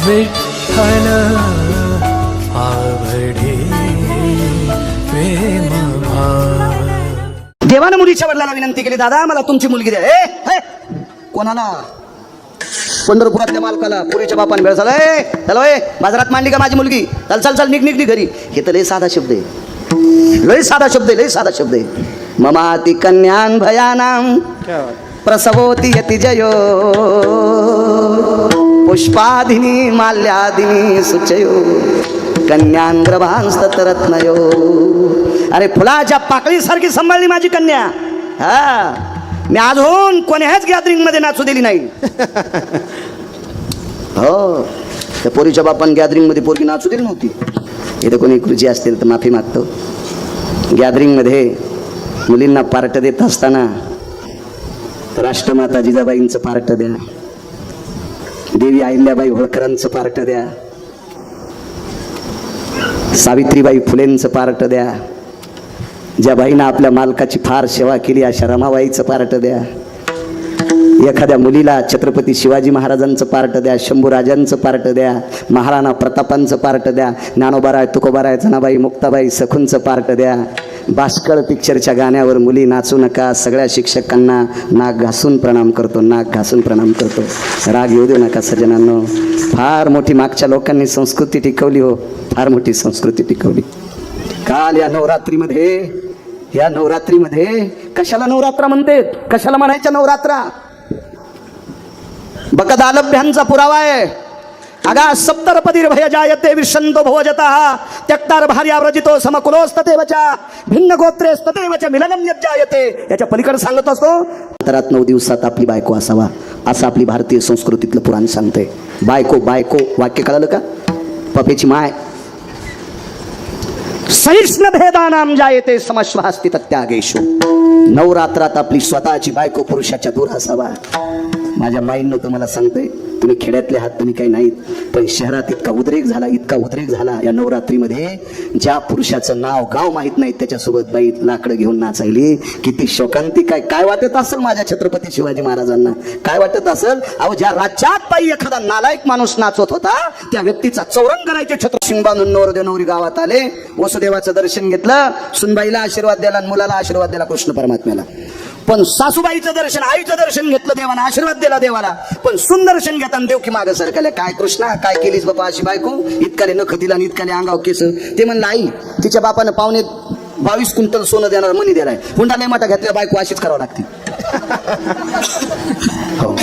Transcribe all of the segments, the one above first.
विठ्ठल आवडे प्रेम भाव. देवानं मुलीच्या वडिलांना विनंती केली, दादा मला तुमची मुलगी द्या. हे कोणाला? पंढरपुरातल्या मालकाला. पुरीच्या बापान वेळ झाला, चलो बाजारात मांडली का माझी मुलगी, चल चल चल निघ निघ निघ घरी. हे तर लय साधा शब्द आहे, लय साधा शब्द आहे, लय साधा शब्द आहे. ममाति कन्यान भयानाम प्रसवोति यति जयो पुष्पादिनी माल्यादिनी सुचयो कन्यांग्रभांस्तरत्नयो. अरे फुलाच्या पाकळीसारखी सांभाळली माझी कन्या. हा मी अजून कोण्याच गॅदरिंग मध्ये नाचू दिली नाही. हो त्या पोरीच्या बापान गॅदरिंग मध्ये पोरगी नाचू दिली नव्हती. इथे कोणी कृजी असतील तर माफी मागतो. गॅदरिंग मध्ये मुलींना पार्ट देत असताना राष्ट्रमाता जिजाबाईंचं पार्ट द्या, देवी अहिल्याबाई होळकरांचं पार्ट द्या, सावित्रीबाई फुलेंचं पार्ट द्या, ज्या बाईनं आपल्या मालकाची फार सेवा केली अशा रमाबाईचं पार्ट द्या, एखाद्या मुलीला छत्रपती शिवाजी महाराजांचं पार्ट द्या, शंभूराजांचं पार्ट द्या, महाराणा प्रतापांचं पार्ट द्या, ज्ञानोबाराय तुकोबाराय जनाबाई मुक्ताबाई सखूंचं पार्ट द्या. बाष्कळ पिक्चरच्या गाण्यावर मुली नाचू नका. सगळ्या शिक्षकांना नाक घासून प्रणाम करतो, नाक घासून प्रणाम करतो. राग येऊ देऊ नका सज्जनांनो. फार मोठी मागच्या लोकांनी संस्कृती टिकवली हो, फार मोठी संस्कृती टिकवली. काल या नवरात्रीमध्ये कशाला नवरात्रा म्हणते, कशाला म्हणायच्या नवरात्रा? बकद आलभ्यांचा पुरावा आहे. अगा सप्तरपदीर भय जायते विशंतो भोजतः त्यक्तार भार्याव्रजितो समकुलोस्ततेवचा भिन्न गोत्रेस्ततेवचा मिलनम यज्जायते. याच्या पलीकडे सांगत असतो, अंतरात 9 दिवसात आपली बायको असावा असं आपली भारतीय संस्कृतीतलं पुराण सांगते. बायको बायको वाक्य कळलं का? पपेची माय. सहिष्ण भेदानाम जायते समश्वास्ति तत्यागेषु. नवरात्रात आपली स्वतःची बायको पुरुषाच्या दूर असावा. माझ्या माईंनो तुम्हाला सांगते, तुम्ही खेड्यातले आहात, तुम्ही काही नाहीत, पण शहरात इतका उद्रेक झाला या नवरात्रीमध्ये. ज्या पुरुषाचं नाव गाव माहित नाही त्याच्यासोबत बाई लाकडं घेऊन नाचायली. किती शोकांतिक आहे. काय वाटत असेल माझ्या छत्रपती शिवाजी महाराजांना, काय वाटत असेल? अहो ज्या राज्यात बाई एखादा नालायक माणूस नाचत होता त्या व्यक्तीचा चौरंग करायचे छत्र शिंबानून नवरदेव गावात आले, वसुदेवाचं दर्शन घेतलं, सुनबाईला आशीर्वाद द्याला, मुलाला आशीर्वाद दिला कृष्ण परमात्म्याला. पण सासूबाईचं दर्शन, आईचं दर्शन घेतलं, देवाला आशीर्वाद दिला देवाला. पण सुंदर्शन घेताना देव की मागं सरकले. काय कृष्णा काय केलीस बाबा अशी बायको? इतकाले नख दिला आणि इतकाले अंगाव केस. ते म्हणलं आई तिच्या बापानं 22 क्विंटल सोनं देणार मनी दिलाय, हुंडा लय मोठा घेतल्या बायको अशीच करावं लागते.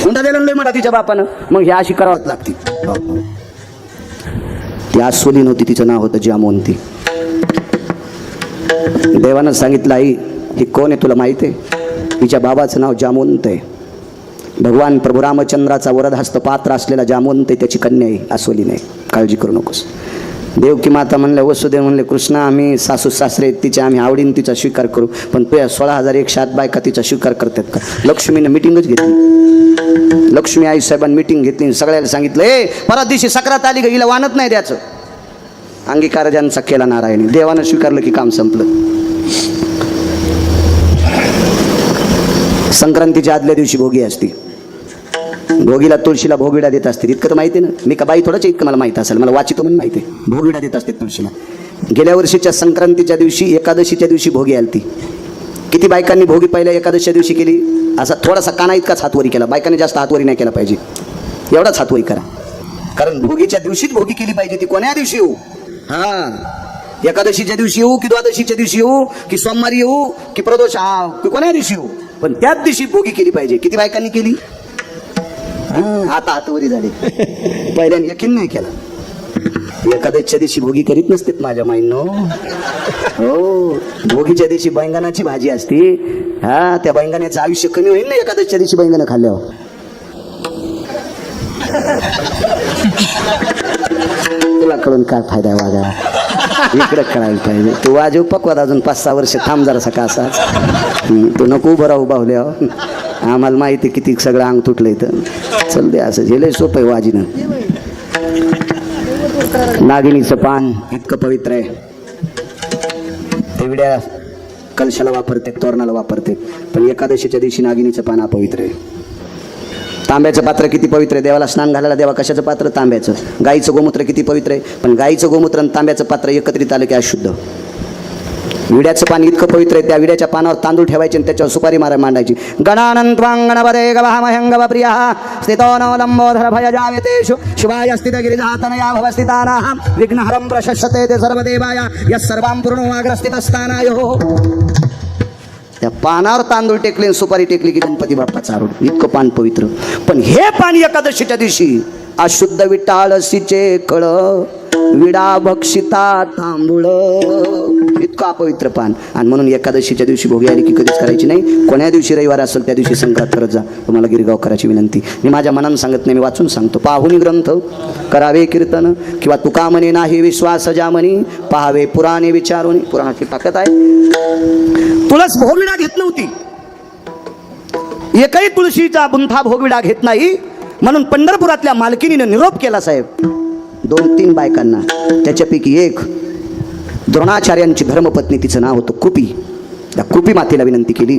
हुंडा दिला लय मोठा तिच्या बापानं, मग हे अशी करावंच लागते. ती आसोली नव्हती, तिचं नाव होतं जामवंती. देवानं सांगितलं आई ही कोण आहे तुला माहिती आहे? तिच्या बाबाचं नाव जामवंत आहे. भगवान प्रभू रामचंद्राचा वरदहस्त पात्र असलेला जामवंत आहे, त्याची कन्या आहे, आसोली नाही, काळजी करू नकोस. देवकी माता म्हणले, वसुदेव म्हणले, कृष्णा आम्ही सासू सासरे तिच्या, आम्ही आवडीन तिचा स्वीकार करू, पण 16,108 बायका तिचा स्वीकार करतात का? लक्ष्मीनं मिटिंगच घेतली. लक्ष्मी आई साहेबांनी मिटिंग घेतली, सगळ्याला सांगितलं परत दिवशी सक्रात आली ग, हिला वानत नाही द्यायचं. अंगीकार ज्यांचा केला नारायणी, देवानं स्वीकारलं की काम संपलं. संक्रांतीच्या आदल्या दिवशी भोगी असते. भोगीला तुळशीला भोगविडा देत असते. इतकं तर माहिती आहे ना, मी का बाई थोडंच इतकं मला माहिती असेल, मला वाचितो म्हणून माहिती आहे. भोगविडा देत असते तुळशीला. गेल्या वर्षीच्या संक्रांतीच्या दिवशी एकादशीच्या दिवशी भोगी आली. किती बायकांनी भोगी पहिल्या एकादशीच्या दिवशी केली? असा थोडासा काना इतकाच हातवरी केला. बायकांनी जास्त हातवरी नाही केला पाहिजे, एवढाच हातवरी करा. कारण भोगीच्या दिवशीच भोगी केली पाहिजे. ती कोण्या दिवशी येऊ? हा एकादशीच्या दिवशी येऊ की द्वादशीच्या दिवशी येऊ की सोमवारी येऊ की प्रदोष की कोण्या दिवशी येऊ, पण त्याच दिवशी भोगी केली पाहिजे. किती बायकांनी केली? आता हातवरी झाली. पहिल्याने यकीन नाही केला. एकादशीच्या दिवशी भोगी करीत नसतेत माझ्या माईंनो. हो भोगीच्या दिवशी बैंगणाची भाजी असते. हा त्या बैंगणाचं आयुष्य कमी होईल ना एकादशीच्या दिवशी बैंगण खाल्ल्यावर. तुला कळून काय फायदा आहे वागा? इकडे कळायला पाहिजे. तू वाजव पकवाद अजून 5-6 वर्ष थांब जरा सका असाच. तू नको उभं राहू बाहुल्यावर. आम्हाला माहिती किती सगळं अंग तुटलं इथं. चल दे असं झेलय सोपं आहे वाजीनं. नागिनीचं पान इतकं पवित्र आहे. तेवढ्या कलशाला वापरते, तोरणाला वापरते, पण एकादशीच्या दिवशी नागिनीचं पान अपवित्र आहे. तांब्याचं पात्र किती पवित्र आहे, देवाला स्नान घालायला देवा कशाचं पात्र, तांब्याचं. गाईचं गोमूत्र किती पवित्र आहे, पण गाईचं गोमूत्र आणि तांब्याचं पात्र एकत्रित आलं की अशुद्ध. विड्याचं पान इतकं पवित्र आहे, त्या विड्याच्या पानावर तांदूळ ठेवायचे आणि त्याच्यावर सुपारी मांडायची. गणानंत्वांगणपदे गवामह्यंगव प्रियः स्थितो नो लंबोधर भय जायतेषु शिवाय स्थित गिरिजातनया भवस्थितानाः विघ्नहरं प्रशस्यते ते सर्वदेवाय यः सर्वां पूर्णो अग्रस्थितस्थानायो. त्या पानावर तांदूळ टेकले सुपारी टेकली की गणपती बाप्पाचा आरूढ. इतकं पान पवित्र. पण हे पान एकादशीच्या दिवशी अशुद्ध विटाळसीचे कळ विडा भक्षिता तांबूळ, इतकं अपवित्र पान. आणि म्हणून एकादशीच्या दिवशी भोगी आली की कधीच करायची नाही. कोण्या दिवशी रविवार असेल त्या दिवशी संक्रांत करत जा. तुम्हाला गिरगावकराची विनंती. मी माझ्या मनानं सांगत नाही, मी वाचून सांगतो. पाहुनी ग्रंथ करावे कीर्तन किंवा तुका म्हणे नाही विश्वास जामनी पहावे पुराणे विचारून. पुराणाची ताकद आहे. तुळस भोगविडा घेत नव्हती, एकही तुळशीचा बुंथा भोगविडा घेत नाही. म्हणून पंढरपुरातल्या मालकिनीनं निरोप केला साहेब 2-3 बायकांना. त्याच्यापैकी एक द्रोणाचार्यांची धर्मपत्नी, तिचं नाव होतं कुपी. त्या कुपी मातेला विनंती केली.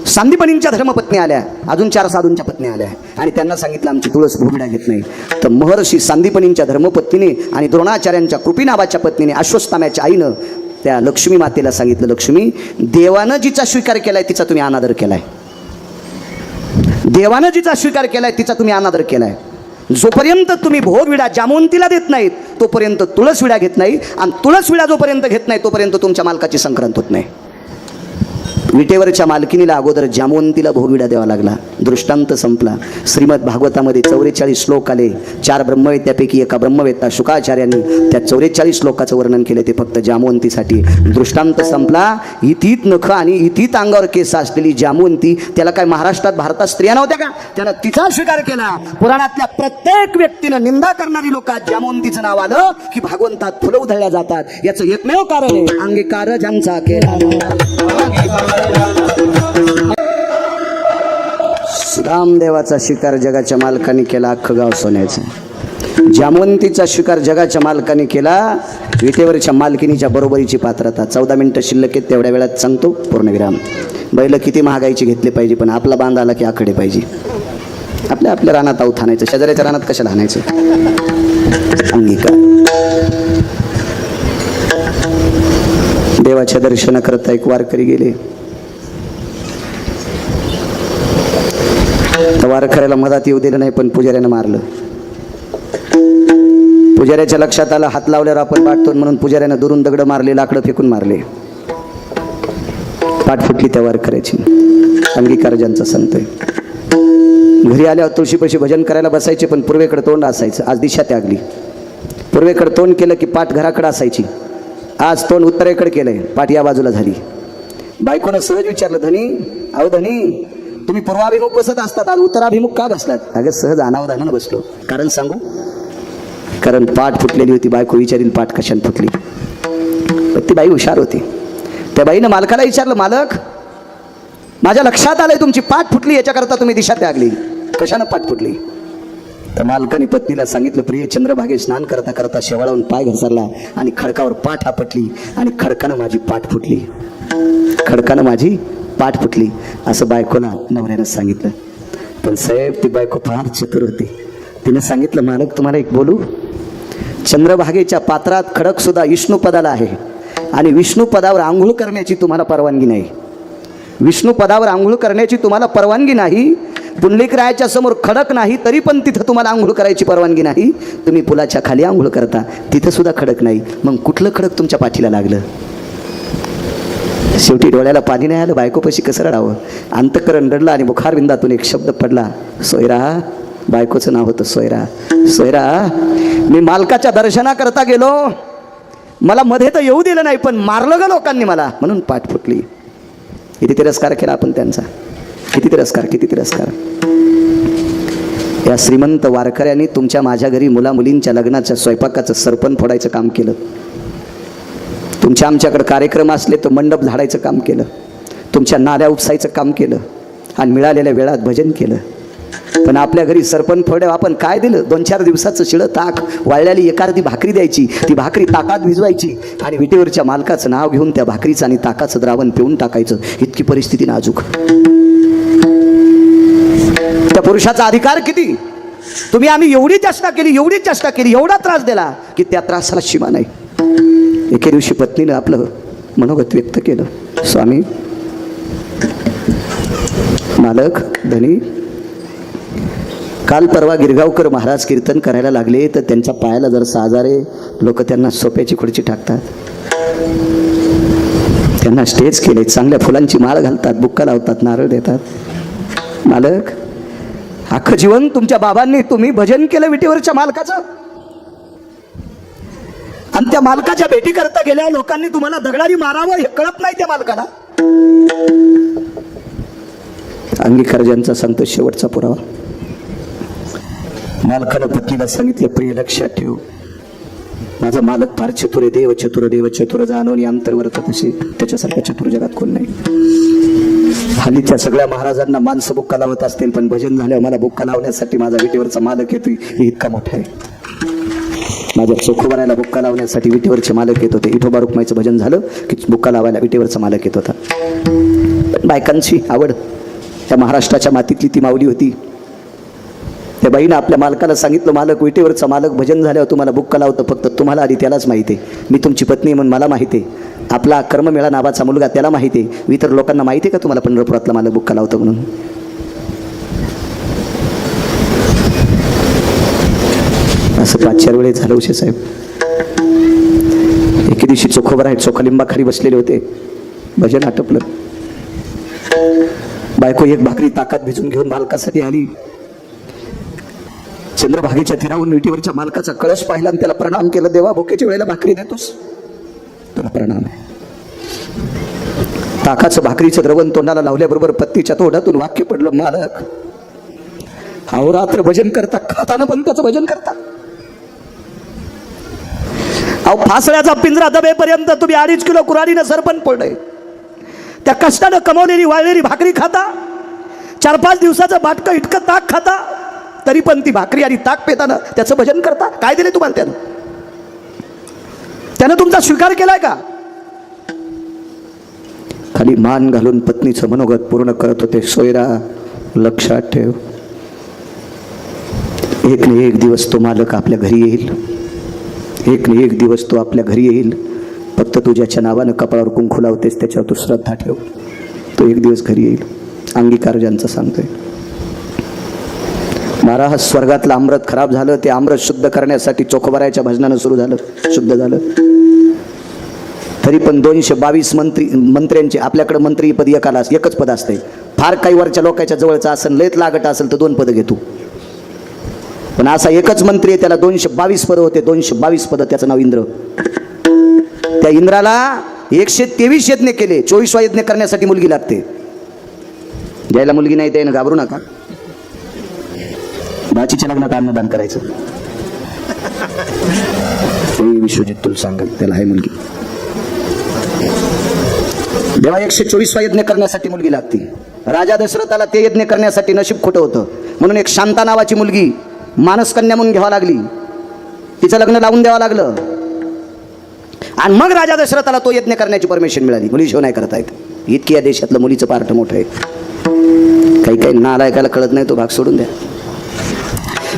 सांदीपनींच्या धर्मपत्नी आल्या, अजून 4 साधूंच्या पत्नी आल्या आणि त्यांना सांगितलं आमची तुळस भोगविडा घेत नाही. तर महर्षी सांदीपनींच्या धर्मपत्नीने आणि द्रोणाचार्यांच्या कृपी नावाच्या पत्नीने अश्वत्थाम्याच्या आईनं त्या लक्ष्मी मातेला सांगितलं, लक्ष्मी, देवानं जिचा स्वीकार केलाय तिचा तुम्ही अनादर केलाय. देवानं जिचा स्वीकार केलाय तिचा तुम्ही अनादर केलाय. जोपर्यंत तुम्ही भोगविडा जामवंतीला देत नाहीत तोपर्यंत तुळस विडा घेत नाही, आणि तुळस विडा जोपर्यंत घेत नाही तोपर्यंत तुमच्या मालकाची संक्रांत होत नाही. विटेवरच्या मालकिनीला अगोदर जामवंतीला भोगविडा द्यावा लागला. दृष्टांत संपला. श्रीमद भागवतामध्ये 44 श्लोक आले. 4 ब्रह्मवेद, त्यापैकी एका ब्रह्मवेत्ता शुकाचार्यांनी त्या 44 श्लोकाचं वर्णन केले, ते फक्त जामवंतीसाठी. दृष्टांत संपला. इथीत नख आणि इथीत अंगावर केस असलेली जामवंती, त्याला काय महाराष्ट्रात भारतात स्त्रिया नव्हत्या का? त्यानं तिचा स्वीकार केला. पुराणातल्या प्रत्येक व्यक्तीनं निंदा करणारी लोक जामवंतीचं नाव आलं की भागवंतात फुलं उधळल्या जातात. याचं एकमेव कारण आहे अंगीकार ज्यांचा केला. रामदेवाचा स्वीकार जगाच्या मालकाने केला, अख्खं गाव सोन्याचं. जामवंतीचा स्वीकार जगाच्या मालकाने केला, विटेवरच्या मालकिनीच्या बरोबरीची पात्रता. 14 मिनिटं शिल्लक आहेत, तेवढ्या वेळात सांगतो पूर्णविराम. बैल किती महागाईची घेतले पाहिजे, पण आपला बांध आला की आकडे पाहिजे. आपल्या रानात आऊत आणायचं, शेजाऱ्याच्या रानात कशाला आणायचं. अंगीकार. देवाच्या दर्शनाकरता एक वारकरी गेले. तर वारकऱ्याला मधात येऊ दिलं नाही, पण पुजाऱ्यानं मारलं. पुजाऱ्याच्या लक्षात आलं हात लावल्यावर आपण पाठतो म्हणून पुजाऱ्यानं दुरून दगड मारले, लाकडं फेकून मारले. पाठ फुटली त्या वारकऱ्याची. अंगीकार ज्यांचा संत आहे. घरी आल्यावर तुळशीपाशी भजन करायला बसायचे, पण पूर्वेकडे तोंड असायचं. आज दिशा त्यागली. पूर्वेकडे तोंड केलं की पाठ घराकडे असायची. आज तोंड उत्तरेकडे केलंय, पाठ या बाजूला झाली. बायकोनं सहज विचारलं, धनी, अहो धनी, तुम्ही पूर्वाभिमुख बसत असतात, आज उत्तराभिमुख का बसलात? अगं सहज अनावधानानं बसलो. कारण सांगू? कारण पाठ फुटलेली होती. बायको विचारील पाठ कशाने फुटली. पण ती बाई हुशार होती. त्या बाईनं मालकाला विचारलं, मालक, माझ्या लक्षात आलंय तुमची पाठ फुटली, याच्याकरता तुम्ही दिशा त्यागली. कशानं पाठ फुटली? तर मालकाने पत्नीला सांगितलं, प्रिय चंद्रभागे स्नान करता करता शेवाळावून पाय घसरला आणि खडकावर पाठ आपटली आणि खडकानं माझी पाठ फुटली. खडकानं माझी पाठ फुटली असं बायकोला नवऱ्यानं सांगितलं. पण साहेब, ती बायको फार चतुर होती. तिने सांगितलं, मालक तुम्हाला एक बोलू, चंद्रभागेच्या पात्रात खडक सुद्धा विष्णू पदाला आहे आणि विष्णू पदावर आंघोळ करण्याची तुम्हाला परवानगी नाही. विष्णू पदावर आंघोळ करण्याची तुम्हाला परवानगी नाही. पुंडलिकरायाच्या समोर खडक नाही तरी पण तिथं तुम्हाला आंघोळ करायची परवानगी नाही. तुम्ही पुलाच्या खाली आंघोळ करता, तिथं सुद्धा खडक नाही. मग कुठलं खडक तुमच्या पाठीला लागलं? शेवटी डोळ्याला पाणी नाही आलं. बायकोपाशी कसं रडावं? अंतःकरण रडलं आणि मुखारविंदातून एक शब्द पडला, सोयरा. बायकोचं नाव होतं सोयरा. सोयरा, मी मालकाच्या दर्शनाकरता गेलो, मला मध्ये तर येऊ दिलं नाही, पण मारलं ग लोकांनी मला, म्हणून पाठ फुटली. किती तिरस्कार केला आपण त्यांचा. किती तिरस्कार, किती तिरस्कार. या श्रीमंत वारकऱ्यांनी तुमच्या माझ्या घरी मुला मुलींच्या लग्नाच्या स्वयंपाकाचं सरपण फोडायचं काम केलं. तुमच्या आमच्याकडे कार्यक्रम असले तर मंडप झाडायचं काम केलं. तुमच्या नाल्या उपसायचं काम केलं आणि मिळालेल्या वेळात भजन केलं. पण आपल्या घरी सरपण फोडे आपण काय दिलं? 2-4 दिवसाचं शिळं ताक, वाळलेली एखादी भाकरी द्यायची. ती भाकरी ताकात भिजवायची आणि विटेवरच्या मालकाचं नाव घेऊन त्या भाकरीचं आणि ताकाचं द्रावण पिऊन टाकायचं. इतकी परिस्थिती नाजूक. त्या पुरुषाचा अधिकार किती? तुम्ही आम्ही एवढी चेष्टा केली, एवढी चेष्टा केली, एवढा त्रास दिला की त्या त्रासाला सीमा नाही. एके दिवशी पत्नीनं आपलं मनोगत व्यक्त केलं, स्वामी, मालक, धनी, काल परवा गिरगावकर महाराज कीर्तन करायला लागले तर त्यांच्या पायाला जर साजारे लोक त्यांना सोप्याची खुर्ची टाकतात, त्यांना स्टेज केले, चांगल्या फुलांची माळ घालतात, बुक्का लावतात, नारळ देतात. मालक, अख्खं जीवन तुमच्या बाबांनी तुम्ही भजन केलं विटेवरच्या मालकाचं, आणि त्या मालकाच्या भेटी करता गेल्या लोकांनी तुम्हाला दगडाने मारावं हे कळत नाही त्या मालकाला. अंगीकार ज्यांचा सांगतो शेवटचा पुरावा. मालकानं पत्नीला सांगितलं, प्रिय लक्षात ठेव, माझा मालक फार चतुर आहे, देव चतुर, देव चतुर जाणून अंतर्वर्त तसे त्याच्यासारख्या चतुर जगात कोण नाही. हल्ली त्या सगळ्या महाराजांना माणसं बुक्का लावत असतील, पण भजन झाल्यावर मला बुक्का लावण्यासाठी माझा विटेवरचा मालक येतोय हे इतका मोठा आहे. माझ्या चोखोबारायला बुक्का लावण्यासाठी विटेवरचे मालक येत होते. विठोबा रुक्माईचं भजन झालं की बुक्का लावायला विटेवरचा मालक येत होता. बायकांची आवड, त्या महाराष्ट्राच्या मातीतली ती माऊली होती. त्या बाईनं आपल्या मालकाला सांगितलं, मालक, विटेवरचा मालक भजन झाल्यावर तुम्हाला बुक्का लावतं, फक्त तुम्हाला आधी त्यालाच माहिती आहे, मी तुमची पत्नी म्हणून मला माहिती आहे, आपला कर्ममेळा नावाचा मुलगा त्याला माहिती आहे, इतर लोकांना माहिती आहे का तुम्हाला पंढरपुरातला मालक बुक्का लावतो म्हणून? असं 5-4 वेळेस झालं उशे साहेब. एके दिवशी चोखोबर आहेत, चोखालिंबाखाली बसलेले होते, भजन आटपलं. बायको एक भाकरी ताकात भिजून घेऊन मालकासाठी आली. चंद्रभागेच्या तीरावरून विटेवरच्या मालकाचा कळश पाहिला आणि त्याला प्रणाम केलं, देवा, भुकेच्या वेळेला भाकरी देतोस, तुला प्रणाम आहे. ताकाचं भाकरीचं द्रवण तोंडाला लावल्याबरोबर पत्नीच्या तोंडातून वाक्य पडलं, मालक, अहोरात्र भजन करता, खाताना पण त्याचं भजन करता. अहो, फासळ्याचा पिंजरा दबेपर्यंत तुम्ही 2.5 किलो कुऱ्हाडीनं सरपण पडलंय. त्या कष्टानं कमवलेली वाळलेली भाकरी खाता, 4-5 दिवसाचं बाटकं इतकं ताक खाता, तरी पण ती भाकरी आणि ताक पेताना त्याचं भजन करता. काय दिले तुम्हाला त्यानं? त्यानं तुमचा स्वीकार केलाय का? खाली मान घालून पत्नीचं मनोगत पूर्ण करत होते. सोयरा, लक्षात ठेव, एक न एक दिवस तो मालक आपल्या घरी येईल, एक न एक दिवस तो आपल्या घरी येईल. फक्त तू ज्याच्या नावानं कपाळावर कुंकू लावतेस त्याच्यावर तू श्रद्धा ठेव, तो एक दिवस घरी येईल. अंगीकार ज्यांचा सांगतोय. महाराज, स्वर्गातलं अमृत खराब झालं, ते अमृत शुद्ध करण्यासाठी चोखोबारायच्या भजनानं सुरू झालं, शुद्ध झालं. तरी पण 222 मंत्र्यांचे, आपल्याकडे मंत्री पद एकच पद असते. फार काही वरच्या लोकांच्या जवळचं असेल, लयत लागत असेल तर 2 पदं घेतो, पण असा एकच मंत्री आहे, त्याला 222 पदं होते. 222 पदं, त्याचं नाव इंद्र. त्या इंद्राला 123 यज्ञ केले. 24वा यज्ञ करण्यासाठी मुलगी लागते. ज्याला मुलगी नाही त्यानं घाबरू नका, बाचीच्या लग्नात अन्नदान करायचं. विश्वजित तुला सांगत, त्याला आहे मुलगी. देवा 124वा यज्ञ करण्यासाठी मुलगी लागते. राजा दशरथाला ते यज्ञ करण्यासाठी नशीब खोटं होतं, म्हणून एक शांता नावाची मुलगी मानसकन्या म्हणून घ्यावं लागली. तिचं लग्न लावून द्यावं लागलं, आणि मग राजा दशरथाला तो यज्ञ करण्याची परमिशन मिळाली. मुलीशिवाय नाही करता येत. इतकी या देशातलं मुलीचं पार्ट मोठं आहे. काही काही नालायकाला कळत नाही, तो भाग सोडून द्या.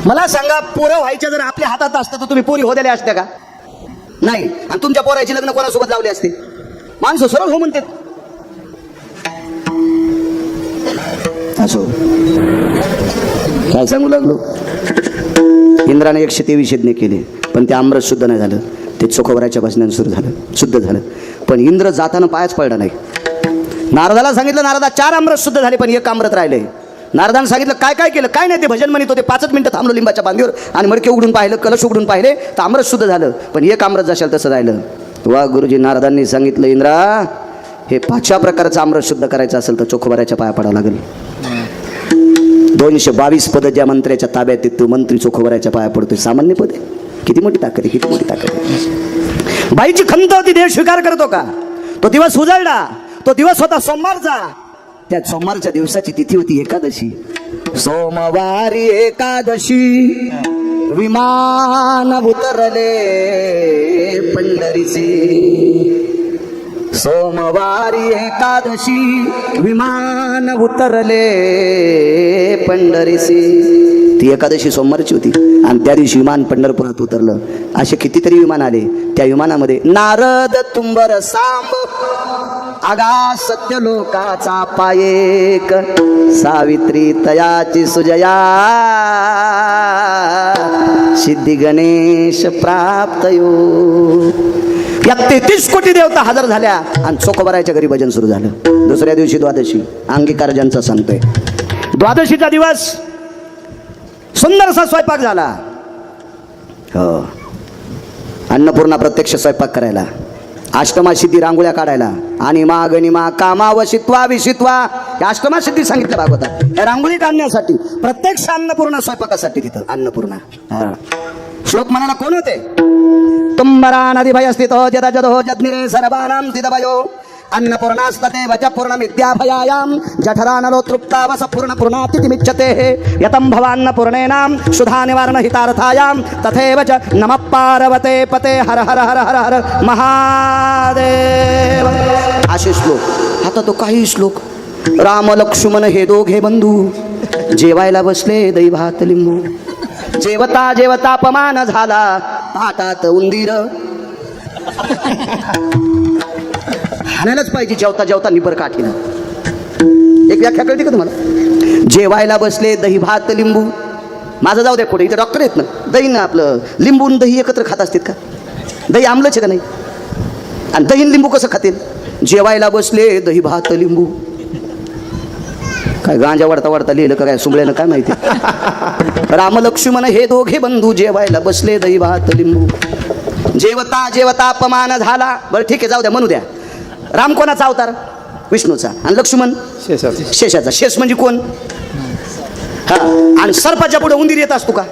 मला सांगा, पोरं व्हायच्या जर आपल्या हातात असतं तर तुम्ही पोरी होद्याल्या असत्या का? नाही. आणि तुमच्या पोराची लग्न कोणासोबत लावले असते? माणसं सरळ हो म्हणते. असो, काय सांगू लागलो. इंद्राने 123 यज्ञ केले, पण ते अमृत शुद्ध नाही झालं. ते चोखोबाराच्या भजनानं सुरू झालं, शुद्ध झालं. पण इंद्र जाताना पायच पडला नाही. नारदाला सांगितलं, नारदा 4 अमृत शुद्ध झाले, पण 1 अमृत राहिले. नारदानं सांगितलं, काय काय केलं? काय नाही, ते भजन म्हणत होते. 5 मिनिटं थांबलो लिंबाच्या बांधीवर, आणि मडके उघडून पाहिलं, कलश उघडून पाहिले, तर अमृत शुद्ध झालं, पण 1 अमृत जशाल तसं राहिलं. वा गुरुजी, नारदांनी सांगितलं, इंद्रा, हे 5व्या प्रकारचं अमृत शुद्ध करायचं असेल तर चोखोबाराच्या पाया पडावं लागेल. 222 पद ज्या मंत्र्याच्या ताब्यात आहेत, तो मंत्री चोखोबाराच्या पाया पडतोय. सामान्य पद आहे. किती मोठी ताकद आहे, किती मोठी ताकद आहे. बाईची खंत होती, देव स्वीकार करतो का? तो दिवस उजळला. तो दिवस होता सोमवारचा. त्या सोमवारच्या दिवसाची तिथी होती एकादशी. सोमवारी एकादशी विमान उतरले पंढरीचे. सोमवारी एकादशी विमान उतरले पंढरीसी. ती एकादशी सोमवारची होती आणि त्या दिवशी विमान पंढरपुरात उतरलं. असे कितीतरी विमान आले. त्या विमानामध्ये नारद तुंबर सांब आगा सत्य लोकाचा पायेक सावित्री तयाची सुजया सिद्धी गणेश प्राप्त यो. या 33 कोटी देवता हजर झाल्या आणि चोखोबाराच्या घरी भजन सुरू झालं. दुसऱ्या दिवशी द्वादशी अंगीकार ज्यांचा सांगतोय. द्वादशीचा दिवस सुंदरसा स्वयंपाक झाला. हो, अन्नपूर्णा प्रत्यक्ष स्वयंपाक करायला, अष्टमा सिद्धी रांगोळ्या काढायला आणि मा गणिमा कामा वशित्वा विशित्वा या अष्टमा सिद्धी सांगितलं भागवतात. या रांगोळी काढण्यासाठी प्रत्यक्ष अन्नपूर्णा स्वयंपाकासाठी तिथं अन्नपूर्णा. श्लोक म्हणाला कोण होते? तुंबरा नदी भय स्थितो जद जदो जज्ञिरे सर्वानां स्थितभयो अन्नपूर्णास्तते वच पूर्ण विद्याभयायां जठरानलो तृप्तावस पूर्ण पूर्णातिथिमिच्छते यतं भवान्नपूर्णेनां सुधा निवारण हितार्थायां तथैव च नमः पार्वते पते हर हर हर हर हर महादेव. असे श्लोक. आता तो काही श्लोक. राम लक्ष्मण हे दोघे बंधू जेवायला बसले दही भात लिंबू. जेवता जेवता अपमान झाला ताटात उंदीर. हाणायलाच पाहिजे जेवता जेवता निबर काठीनं. एक व्याख्या कळते का तुम्हाला? जेवायला बसले दही भात लिंबू. माझं जाऊ द्या पुढे, इथे डॉक्टर आहेत ना. दही ना आपलं लिंबू दही एकत्र खात असतात का? दही आमलंच आहे का नाही? आणि दही लिंबू कसं खातील? जेवायला बसले दही भात लिंबू. काय गांजा वाढता वाढता लिहिलं का काय सुंबळ्यानं काय माहिती. राम लक्ष्मण हे दोघे बंधू जेवायला बसले दही भात लिंबू. जेवता जेवता अपमान झाला. बरं ठीक आहे, जाऊ द्या, म्हणू द्या. राम कोणाचा अवतार? विष्णूचा. आणि लक्ष्मण शेषाचा. शेष म्हणजे कोण? हा. आणि सर्पाच्या पुढे उंदीर येत असतो का?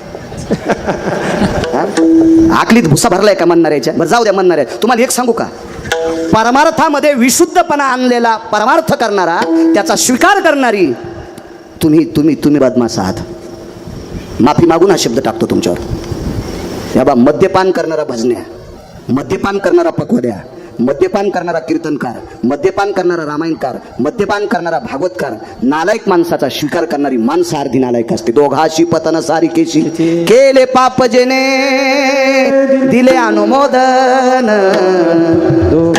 आकलीत भुसा भरलाय का म्हणणाऱ्याच्या? बरं जाऊ द्या म्हणणाऱ्या. तुम्हाला एक सांगू का? परमार्थामध्ये विशुद्धपणा आणलेला परमार्थ करणारा, त्याचा स्वीकार करणारी तुम्ही तुम्ही तुम्ही बदमाश आहात. माफी मागून हा शब्द टाकतो तुमच्यावर. या बा, मद्यपान करणारा भजन्या, मद्यपान करणारा पकवड्या, मद्यपान करणारा कीर्तनकार, मद्यपान करणारा रामायणकार, मद्यपान करणारा भागवतकार, नालायक माणसाचा स्वीकार करणारी माणसं अर्धी नालायक असते. दोघाशी पतन सारिकेशी केले पाप जेने दिले अनुमोदन.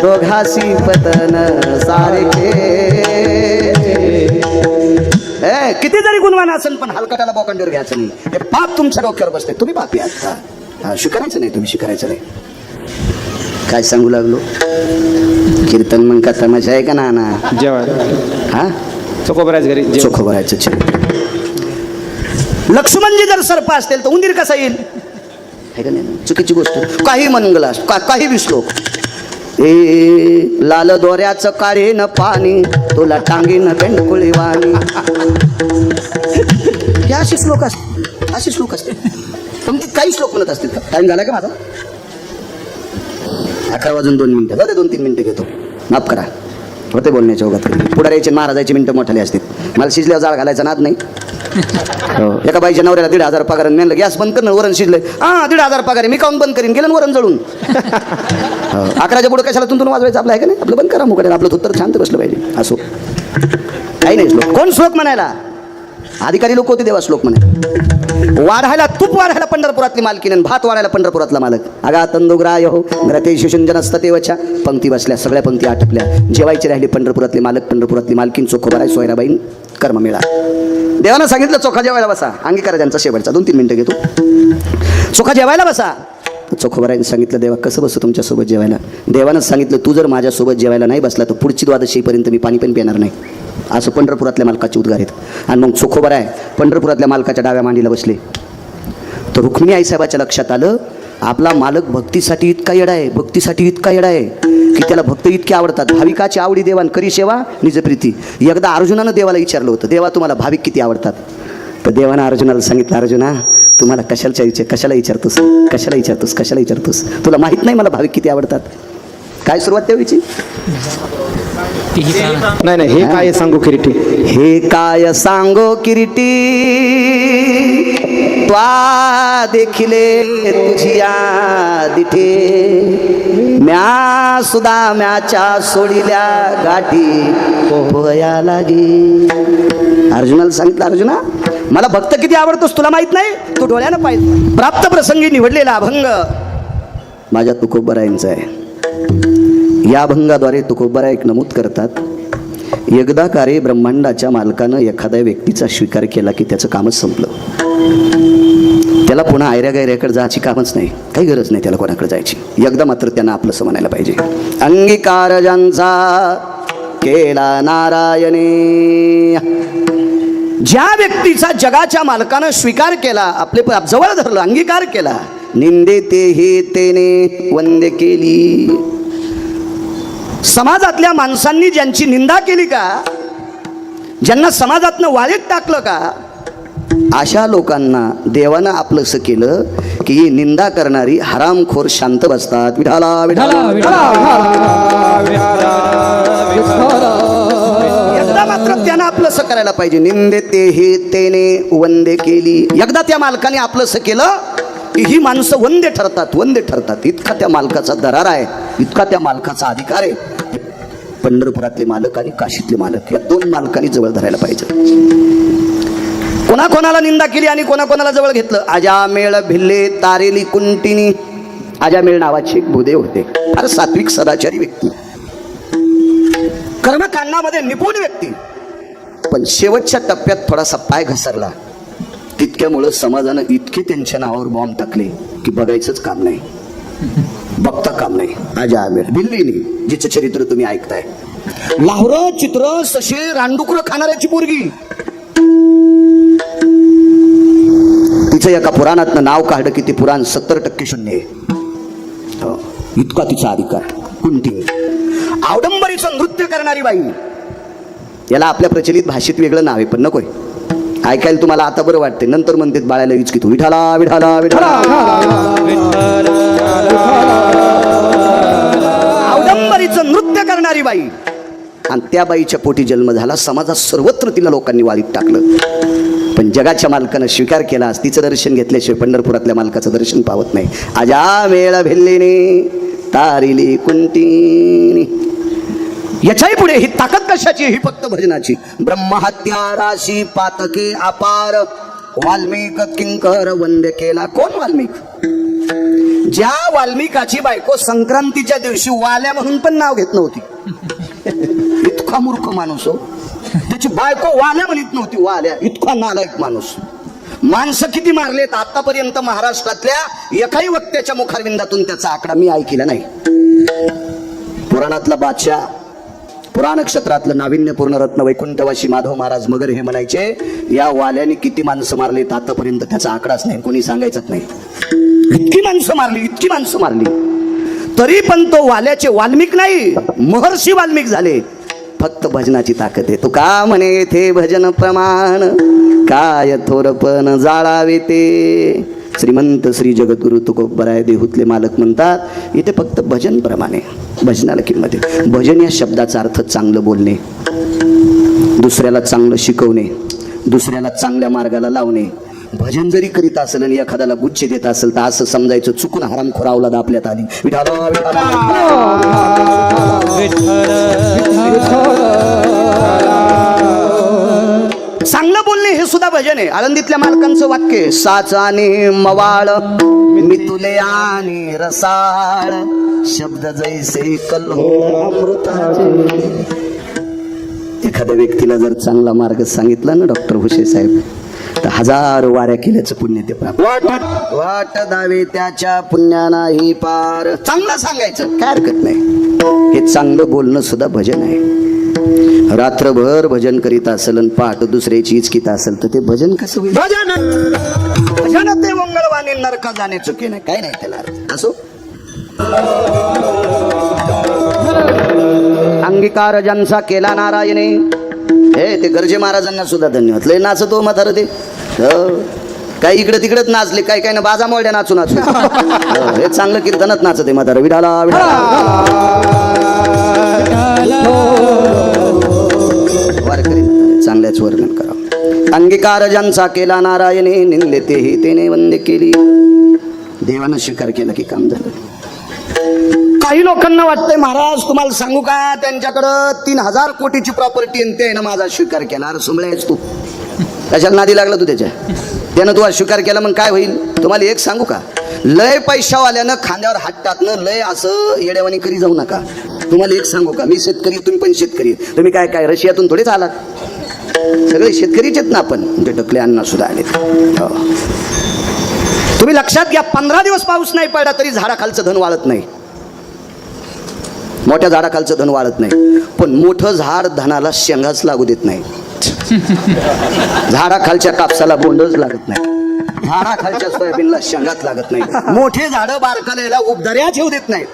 दोघाशी पतन सारिके. किती जरी गुणवान असेल पण हलकटाला बोकांडीवर घ्यायचं नाही. हे पाप तुमच्या डोक्यावर बसते. तुम्ही पापी आहात. स्वीकारायचं नाही, तुम्ही स्वीकारायचं नाही. काय सांगू लागलो? कीर्तन मग का तमाशा आहे का ना? हा, चोखोबरायचं घरी चोखोबरायचं. लक्ष्मणजी जर सर्प असतील तर उंदीर कसा येईल? आहे का नाही? चुकीची गोष्ट. काही मंगल काही विश्लोक. लाल दोऱ्याचं कारे न पाणी तुला टांगीन बेंडकुळी वाणी. हे असे श्लोक असते, असे श्लोक असते. पण ते काही श्लोक म्हणत असतील. टाइम झाला का माझा? 11:02 जाते. 2-3 मिनिटं घेतो. माफ करा, होते बोलण्याच्या ओघात. पुढाऱ्याचे महाराजाचे मिनिटं मोठाले असतील. मला शिजल्यावर जाळ घालायचा नाद नाही. एका बाईच्या नवऱ्याला 1,500 पगार. म्हणलं गॅस बंद कर, वरण शिजलंय. 1,500 पगार. मी काऊन बंद करीन? गेलं वरण जळून. 11च्या पुढे कशाला तुंतून वाजवायचं? आपलं आहे का नाही? आपलं बंद करा मुकडे. आपलं उत्तर शांत बसलं पाहिजे. असो, काही नाही श्लोक. कोण श्लोक म्हणायला? अधिकारी लोक होते देवा श्लोक म्हणायला. वाढायला तूप वाढायला पंढरपुरातली मालकीन आणि भात वाढायला पंढरपुरातला मालक. अगा तंदुग्राय हो ग्रते शिशुंजनस्ततेवच्या. पंक्ती बसल्या, सगळ्या पंक्ती आटपल्या. जेवायची राहिली पंढरपुरातली मालक, पंढरपुरातली मालकीन, चोखोबाराय सोयराबाईन कर्म मिळा. देवानं सांगितलं चोखा जेवायला बसा. अंगीकार ज्यांचा शेवटचा. 2-3 मिनिटं घेतो. चोखा जेवायला बसा. चोखोबारायने सांगितलं देवा कसं बसू तुमच्यासोबत जेवायला? देवानं सांगितलं तू जर माझ्यासोबत जेवायला नाही बसला तर पुढची द्वादशीपर्यंत मी पाणी पण पिणार नाही. असं पंढरपुरातल्या मालकाचे उद्गार आहेत. आणि मग चोखोबाराय पंढरपुरातल्या मालकाच्या डाव्या मांडीला बसले. तर रुक्मिणी आईसाहेबाच्या लक्षात आलं आपला मालक भक्तीसाठी इतका येडा आहे, भक्तीसाठी इतका येडा आहे की त्याला भक्त इतके आवडतात. भाविकाची आवडी देवान करी सेवा निजप्रीती. एकदा अर्जुनानं देवाला विचारलं होतं, देवा तुम्हाला भाविक किती आवडतात? तर देवानं अर्जुनाला सांगितलं, अर्जुना तुम्हाला कशाला विचारतोस? कशाला विचारतोस? तुला माहित नाही मला भाविक किती आवडतात? काय सुरुवात तेव्हाची? नाही, हे काय सांगू किरीटी? हे काय सांगो किरीटी त्वा देखिले तुझिया दिठे म्या सुदाम्याच्या सोडिल्या गाठी पोहया लागे. अर्जुनाला सांगितलं, अर्जुना मला भक्त किती आवडतोस तुला माहित नाही, तू डोळ्यानं पाहिजे. प्राप्त प्रसंगी निवडलेला अभंग माझ्या तुकोबरायांचा आहे. या अभंगाद्वारे तुकोबरा एक नमूद करतात, एकदा का रे ब्रह्मांडाच्या मालकानं एखाद्या व्यक्तीचा स्वीकार केला की त्याचं कामच संपलं. त्याला पुन्हा आयऱ्या गायऱ्याकडे जायची कामच नाही, काही गरज नाही त्याला कोणाकडे जायची. एकदा मात्र त्यांना आपलंसं म्हणायला पाहिजे. अंगीकार ज्यांचा केला नारायणे, ज्या व्यक्तीचा जगाच्या मालकानं स्वीकार केला, आपले जवळ धरलं, अंगीकार केला, निंदे तेही तेने वंदे केली. समाजातल्या माणसांनी ज्यांची निंदा केली का, ज्यांना समाजातनं वाळीत टाकलं का, अशा लोकांना देवानं आपलंसं केलं की निंदा करणारी हरामखोर शांत बसतात. विठाला विठाला एकदा मात्र त्यानं आपलंसं करायला पाहिजे. निंदे तेही तेने वंदे केली. एकदा त्या मालकाने आपलंसं केलं की ही माणसं वंदे ठरतात, वंदे ठरतात. इतका त्या मालकाचा दरार आहे, इतका त्या मालकाचा अधिकार आहे. पंढरपुरातले मालक आणि काशीतले मालक या दोन मालकांनी जवळ धरायला पाहिजे. कोणाकोणाला निंदा केली आणि कोणाकोणाला जवळ घेतलं. अजामेळ भिल्ले तारेली कुंटिनी. अजामेळ नावाचे एक भूदेव होते, फार सात्विक सदाचारी व्यक्ती, कर्मकांडामध्ये निपुण व्यक्ती. पण शेवटच्या टप्प्यात थोडासा पाय घसरला. तितक्यामुळं समाजानं इतके त्यांच्या नावावर बॉम्ब टाकले की बघायचंच काम नाही, बघता काम नाही. अजामेळ भिल्लीनी, जिचं चरित्र तुम्ही ऐकताय. लाहोर चित्र सशे रानडुकर खाणाऱ्याची पोरगी. तिचं एका पुराणातनं नाव काढलं की ते पुराण 70% शून्य आहे. इतका तिचा अधिकार. कुंती आवडंबरीचं नृत्य करणारी बाई. याला आपल्या प्रचलित भाषेत वेगळं नाव आहे, पण नकोय ऐकायला. तुम्हाला आता बरं वाटते, नंतर म्हणते बाळाला विचकित विठाला विठाला विठाला. आवडंबरीचं नृत्य करणारी बाई, आणि त्या बाईच्या पोटी जन्म झाला. समाजात सर्वत्र तिला लोकांनी वाळीत टाकलं. पण जगाच्या मालकानं स्वीकार केला, तिचं दर्शन घेतल्याशिवाय पंढरपुरातल्या मालकाचं दर्शन पावत नाही. अजामेळ भिल्लीने तारिली कुंटिनी. याच्याही पुढे ही ताकद कशाची, ही फक्त भजनाची. ब्रह्महत्या राशी पातके अपार, वाल्मिक किंकर वंदे केला. कोण वाल्मिक? ज्या वाल्मिकाची बायको संक्रांतीच्या दिवशी वाल्या म्हणून पण नाव घेत नव्हती. इतका मूर्ख माणूस हो. त्याची बायको वाल्या म्हणत नव्हती, वाल्या. इतका नालायक माणूस. माणसं किती मारलेत आतापर्यंत महाराष्ट्रातल्या एकाही वक्त्याच्या मुखारविंदातून त्याचा आकडा मी ऐकला नाही. पुराणातला बादशाह, पुराण क्षेत्रातलं नाविन्यपूर्ण रत्न वैकुंठवासी माधव महाराज मगर हे म्हणायचे, या वाल्याने किती माणसं मारलेत आतापर्यंत त्याचा आकडाच नाही, कोणी सांगायचंच नाही. इतकी माणसं मारली, इतकी माणसं मारली, तरी पण तो वाल्याचे वाल्मिक नाही, महर्षी वाल्मिक झाले. फक्त भजनाची ताकद आहे. तो का म्हणे येथे भजन प्रमाण, काय थोरपण जाळावे ते. श्रीमंत श्री जगद्गुरु तुकोबराय देहूतले मालक म्हणतात, इथे फक्त भजन प्रमाणे, भजनाला किंमत आहे. भजन या शब्दाचा अर्थ चांगलं बोलणे, दुसऱ्याला चांगलं शिकवणे, दुसऱ्याला चांगल्या मार्गाला लावणे. भजन जरी करीत असेल आणि एखाद्याला गुच्छ देत असेल तर असं समजायचं चुकून हरामखोर अवलाद आपल्यात आली. चांगलं बोलणे हे सुद्धा भजन आहे. आळंदीतल्या मालकांचं वाक्य, साचाने मवाळ मितुले आणि रसाळ, शब्द जैसे कल्होळ. एखाद्या व्यक्तीला जर चांगला मार्ग सांगितला ना डॉक्टर हुशे साहेब, तर 1000 वाऱ्या केल्याचं पुण्य ते प्राप्त. वाट दावे त्याच्या पुण्यानाही पार. चांगलं सांगायचं काय हरकत नाही. हे चांगलं बोलणं सुद्धा भजन आहे. रात्रभर भजन करीत असेल आणि पहाट दुसऱ्याची इचकीत असेल तर ते भजन कसं होईल? भजन भजन ते मंगळवाणी नरका जाणे चुकी नाही, काय नाही त्याला असो. अंगीकार ज्यांचा केला नारायणे, हे ते गर्जे महाराजांना सुद्धा धन्यवाद. लय नाचतो म्हातारं ते, काही इकडे तिकडेच नाचले, काही काही ना बाजा मोड्या नाचू नाचू. हे चांगलं कीर्तनात नाचते म्हातारं. विडाला वारकरी चांगल्याच वर्णन करा. अंगीकार ज्यांचा केला नारायणे, निंदे तेही तेने वंदे केली. देवानं स्वीकार केला की काम झालं. काही लोकांना वाटतंय महाराज तुम्हाला सांगू का, त्यांच्याकडं 3,000 कोटीची प्रॉपर्टी आणि ते ना माझा स्वीकार केला. अरे सुमळे आहेस तू, कशाला नादी लागला तू त्याच्या? त्यानं तू स्वीकार केला मग काय होईल? तुम्हाला एक सांगू का, लय पैशावाल्यानं खांद्यावर हात टाकणं लय असं येड्यावानी करी जाऊ नका. तुम्हाला एक सांगू का, मी शेतकरी, तुम्ही पण शेतकरी. तुम्ही काय काय रशियातून थोडेच आलात, सगळे शेतकरीच आहेत ना आपण. ते टकले अण्णा सुद्धा आले. तुम्ही लक्षात घ्या, 15 दिवस पाऊस नाही पडला तरी झाडाखालचं धन वाळत नाही. मोठ्या झाडाखालचं धन वाळत नाही, पण मोठं झाड धनाला शेंगाच लागू देत नाही. झाडाखालच्या कापसाला बोंडच लागत नाही, झाडाखालच्या सोयाबीनला शेंगाच लागत नाही. मोठे झाडं बारकाल्याला उबदाऱ्या ठेवू देत नाही.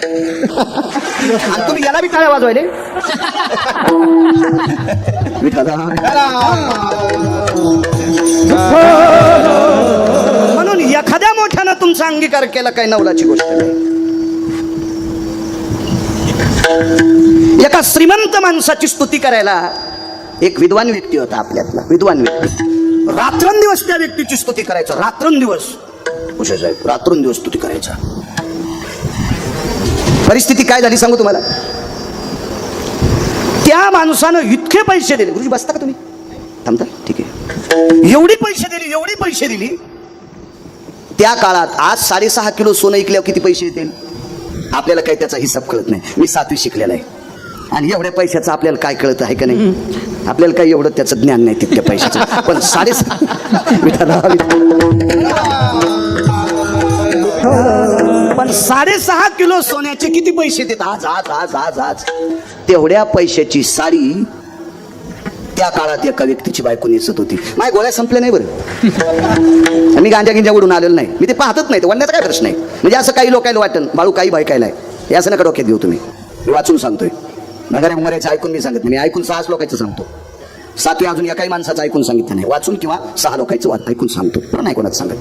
आणि तुम्ही याला बी टाळ्या वाजवायले. म्हणून एखाद्या मोठ्यानं तुमचा अंगीकार केला काय नवलाची गोष्ट नाही. एका श्रीमंत माणसाची स्तुती करायला एक विद्वान व्यक्ती होता आपल्यातला, विद्वान व्यक्ती. रात्रंदिवस त्या व्यक्तीची स्तुती करायचा, रात्रंदिवस. हुशार साहेब, रात्रंदिवस स्तुती करायचा. परिस्थिती काय झाली सांगू तुम्हाला. त्या माणसानं इतके पैसे दिले. गुरुजी बसता का तुम्ही? थांबता? ठीक आहे. एवढी पैसे दिली. त्या काळात आज 6.5 किलो सोनं ऐकल्यावर किती पैसे येतील आपल्याला काही त्याचा हिसाब कळत नाही. मी 7वी शिकलेला आहे आणि एवढ्या पैशाचं आपल्याला काय कळत आहे का नाही? आपल्याला काही एवढं त्याचं ज्ञान नाही तितक्या पैशाचं. पण 6.5 किलो सोन्याचे किती पैसे देत आज आज आज आज आज तेवढ्या पैशाची साडी त्या काळात एका व्यक्तीची बायको नेसत होती. माझ्या गोळ्या संपल्या नाही बरं. मी गांजा गिंजा उडून आलेलो नाही, मी ते पाहतच नाही. वडण्याचा काय प्रश्न आहे. म्हणजे असं काही लोकायला वाटन बाळू काही बायकायला आहे, हे असं नका डोक्यात घेऊ तुम्ही. मी वाचून सांगतोय, नगऱ्या उमऱ्याचं ऐकून मी सांगत नाही. मी ऐकून 6 लोकांचं सांगतो. 7वी अजून एकाही माणसाचं ऐकून सांगितलं नाही. वाचून किंवा 6 लोकांचं ऐकून सांगतो, पण नाही कोणाचं सांगत.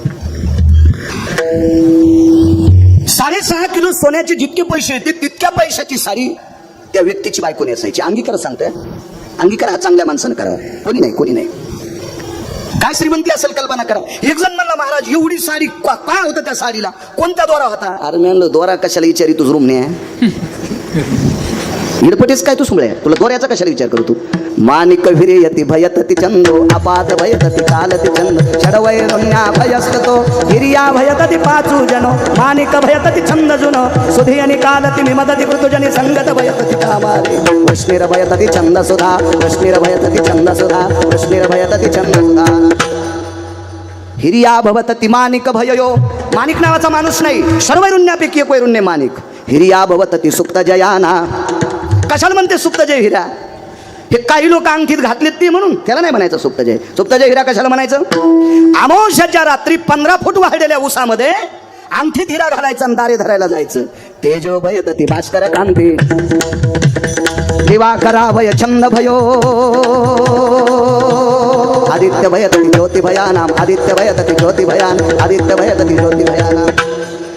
6.5 किलो सोन्याचे जितके पैसे येते तितक्या पैशाची साडी त्या व्यक्तीची बायको नेसायची. अंगीकार सांगतोय, अंगीकार हा चांगल्या माणसानं करा. कोणी नाही. काय श्रीमंती असेल कल्पना करा. एक जण म्हणला महाराज एवढी साडी काय होतं त्या साडीला, कोणता दोरा होता? अरे म्हणलं दोरा कशाला विचारी तुझ रूम ने इडपटीस काय तू सुमळे, तुला दोऱ्याचा कशाला विचार करू तू? मानिक विरेयति भयतति चंदो अपाद भयतति कालति चंद षडवैरुण्या भयस्ततो हिरिया भयतति पाचू जनो मानिक भयतति छंद जुनो सुधियनि कालति मिमदति कृतुजनि संगत भयतति कामाले वृष्णिर भयतति छंद सुधा वृष्णिर भयतति छंद सुधा वृष्णिर भयतति छंद सुधा हिरिया भवतति मानिक भययो. मानिक नावाचा माणूस नाही, सर्वैरुण्यापैकी एक वैरुण्य मानिक. हिरिया भवतति सुप्त जयाना. कशाला म्हणते सुप्त जय हिरा? हे काही लोक अंगठीत घातलेत ते म्हणून त्याला नाही म्हणायचं सुप्त जय. सुप्त जय हिरा कशाला म्हणायचं? अमावस्याच्या रात्री 15 फूट वाढलेल्या उसामध्ये अंगठीत हिरा घालायचा आणि दारे धरायला जायचं. तेजो भयतति भास्कर कांती दिवाकरा भय छंद भयो आदित्य भयतति ज्योति भयानाम आदित्य भयतति ज्योति भयान आदित्य भयतति ज्योति भयानाम.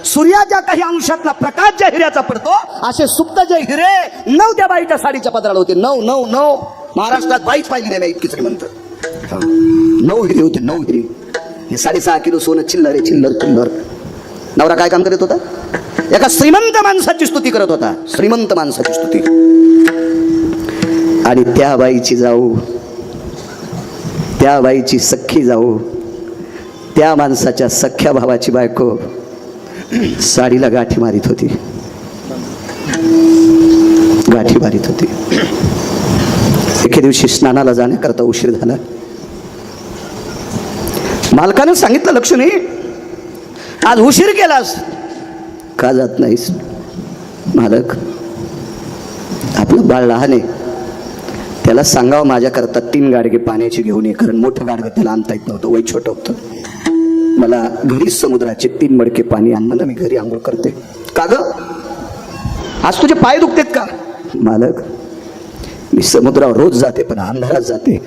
सूर्याच्या काही अंशातला प्रकाश ज्या हिऱ्याचा पडतो असे सुप्त जे हिरे 9 त्या बाईच्या साडीच्या पदराला होते. 9 महाराष्ट्रात बाईच पाहिली नाही इतकी श्रीमंत. 9 हिरे होते, 9 हिरे. हे 6.5 किलो सोनं चिल्लर. नवरा काय काम करत होता? एका श्रीमंत माणसाची स्तुती करत होता, श्रीमंत माणसाची स्तुती. आणि त्या बाईची जाऊ, त्या बाईची सख्खी जाऊ, त्या माणसाच्या सख्ख्या भावाची बायको साडीला गाठी मारित होती. एके दिवशी स्नानाला जाण्याकरता उशीर झाला. मालकानं सांगितलं लक्ष्मी आज उशीर केलास, का जात नाहीस? मालक आपलं बाळ लहान आहे, त्याला सांगावं माझ्याकरता 3 गाडगे पाण्याची घेऊन ये, कारण मोठं गाडगं त्याला आणता येत नव्हतं, वय छोटं होतं. मला घरी समुद्राचे 3 मडके पाणी आण, मला मी घरी आंघोळ करते. का ग आज तुझे पाय दुखतेत का? मालक मी समुद्रावर रोज जाते पण अंधारात जाते,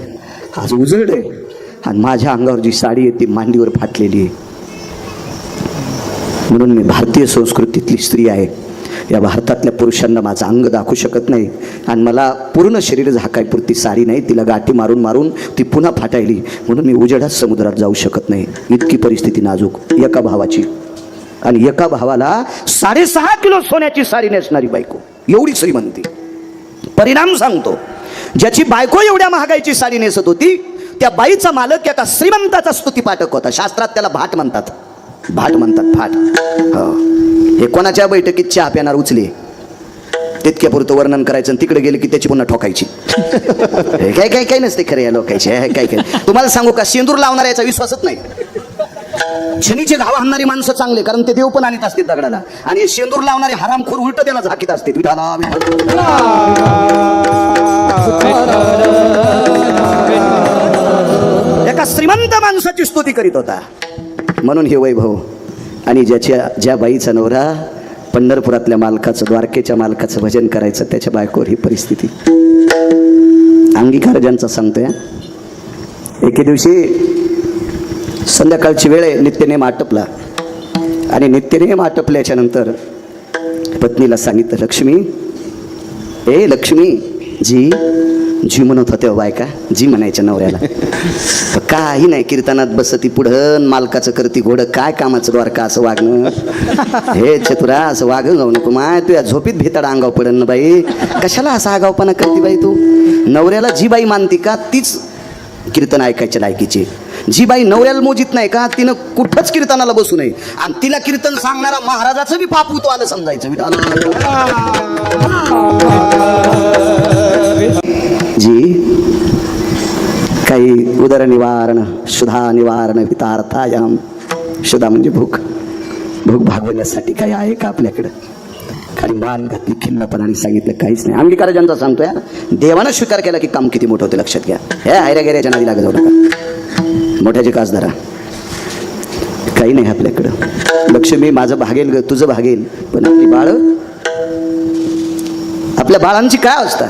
आज उजळ आहे आणि माझ्या अंगावर जी साडी आहे ती मांडीवर फाटलेली आहे. म्हणून मी भारतीय संस्कृतीतली स्त्री आहे. या भारतातल्या पुरुषांना माझं अंग दाखवू शकत नाही आणि मला पूर्ण शरीर झाकायपुरती साडी नाही, तिला गाठी मारून मारून ती पुन्हा फाटायली. म्हणून मी उजेडात समुद्रात जाऊ शकत नाही. इतकी परिस्थिती नाजूक. एका भावाची आणि एका भावाला 6.5 किलो सोन्याची साडी नेसणारी बायको, एवढी श्रीमंती. परिणाम सांगतो, ज्याची बायको एवढ्या महागाईची साडी नेसत होती त्या बाईचा मालक एका श्रीमंताचा स्तुतीपाठक होता. शास्त्रात त्याला भाट म्हणतात. भाट म्हणतात, भाट. हो. हे कोणाच्या बैठकीत चहा प्यानार उचले तितक्यापुरतं वर्णन करायचं आणि तिकडे गेले की त्याची पुन्हा ठोकायची. काय काय काय नसते खरे या लोकांचे. काय काय तुम्हाला सांगू का, शेंदूर लावणारा याचा विश्वासच नाही. शनीचे घाव आणणारी माणसं चांगले, कारण ते देव पण आणत असते दगडाला, आणि शेंदूर लावणारे हरामखोर उलट त्याला झाकीत असते. एका श्रीमंत माणसाची स्तुती करीत होता. म्हणून हे वैभव. आणि ज्या बाईचा नवरा पंढरपुरातल्या मालकाचं, द्वारकेच्या मालकाचं भजन करायचं, त्याच्या बायकोवर ही परिस्थिती. अंगीकार ज्यांचा सांगतोय. एके दिवशी संध्याकाळची वेळ आहे, नित्यनेम आटपला. आणि नित्यनेम आटपल्याच्या नंतर पत्नीला सांगितलं, लक्ष्मी, ए लक्ष्मी, जी जी म्हणत होते बायका, जी म्हणायच्या नवऱ्याला. काही नाही, कीर्तनात बसती पुढं, मालकाचं करती घोडं, काय कामाचं द्वारका असं वागणं. हे चतुरा, असं वागून जाऊ नको माय, तुझ्या झोपीत भेताड अंगाव पडन ना बाई. कशाला असा आगावपणा करते बाई तू. नवऱ्याला जी बाई मानती का तीच कीर्तन ऐकायच्या लायकीची. जी बाई नवऱ्याला मोजित नाही का तिनं कुठंच कीर्तनाला बसू नये. आणि तिला कीर्तन सांगणारा महाराजाचं बी पाप होतो आलं समजायचं. जी काही उदरनिवारण, शुद्धा निवारण वितार्थायाम. शुद्धा म्हणजे भूक. भूक भागवण्यासाठी काही आहे का आपल्याकडं. आणि मान घातली खिन्नपणाने सांगितलं, काहीच नाही. अंगीकार ज्यांचा सांगतोय, देवानं स्वीकार केला की काम किती मोठं होते लक्षात घ्या. हे आयऱ्या गेऱ्याच्या नादी लागत जाऊ नका. मोठ्याचे कास धरा. काही नाही आपल्याकडं. लक्ष्मी, माझं भागेल ग, तुझं भागेल, पण आपली बाळ, आपल्या बाळांची काय अवस्था.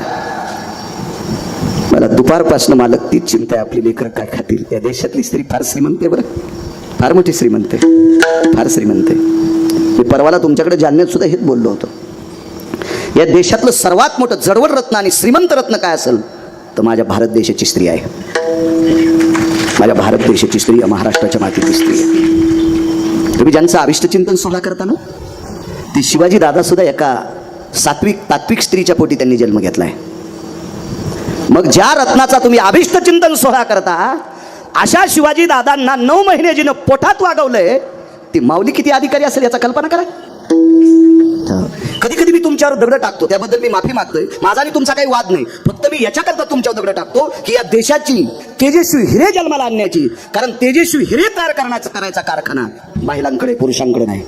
मला दुपारपासून मालक तीच चिंता आहे, आपली लेकरं काय खातील. या देशातली स्त्री फार श्रीमंत आहे बरं, फार मोठी श्रीमंत आहे, फार श्रीमंत आहे. मी परवाला तुमच्याकडे जालन्यात सुद्धा हेच बोललो होतो. या देशातलं सर्वात मोठं जडवड रत्न आणि श्रीमंत रत्न काय असेल तर माझ्या भारत देशाची स्त्री आहे. माझ्या भारत देशाची स्त्री, महाराष्ट्राच्या मातीची स्त्री आहे. तुम्ही ज्यांचं अभिष्टचिंतन सोहळा करता ना, ते शिवाजी दादा सुद्धा एका तात्विक स्त्रीच्या पोटी त्यांनी जन्म घेतलाय. मग ज्या रत्नाचा तुम्ही अभिष्टचिंतन सोहळा करता, अशा शिवाजी दादांना 9 महिने जिनं पोटात वागवलंय, ती माऊली किती अधिकारी असेल याचा कल्पना करा. कधी कधी मी तुमच्यावर दगड टाकतो, त्याबद्दल मी माफी मागतोय. माझा आणि तुमचा काही वाद नाही. फक्त मी याच्याकरता तुमच्यावर दगड टाकतो की या देशाची तेजस्वी हिरे जन्माला आणण्याची, कारण तेजस्वी हिरे तयार करायचा कारखाना महिलांकडे, पुरुषांकडे नाही.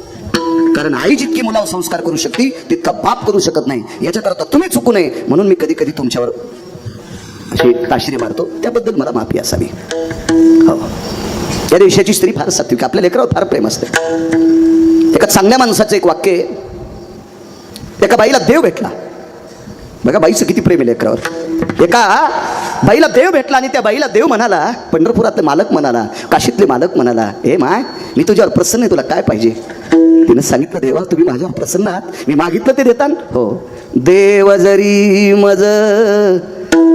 कारण आई जितकी मुलावर संस्कार करू शकते तितका बाप करू शकत नाही. याच्याकरता तुम्ही चुकू नये म्हणून मी कधी कधी तुमच्यावर अशी ताशरी मारतो, त्याबद्दल मला माफी असावी. हो, या देशाची स्त्री फार सात्विक, आपल्या लेकरावर फार प्रेम असते. एका चांगल्या माणसाचं एक वाक्य आहे, एका बाईला देव भेटला. बघा बाईचं किती प्रेम आहे लेकरावर. एका बाईला देव भेटला आणि त्या बाईला देव म्हणाला, पंढरपुरातले मालक म्हणाला, काशीतले मालक म्हणाला, हे माय, मी तुझ्यावर प्रसन्न आहे, तुला काय पाहिजे. तिनं सांगितलं, देवा तुम्ही माझ्यावर प्रसन्न आहात, मी मागितलं ते देता. हो, देव जरी मज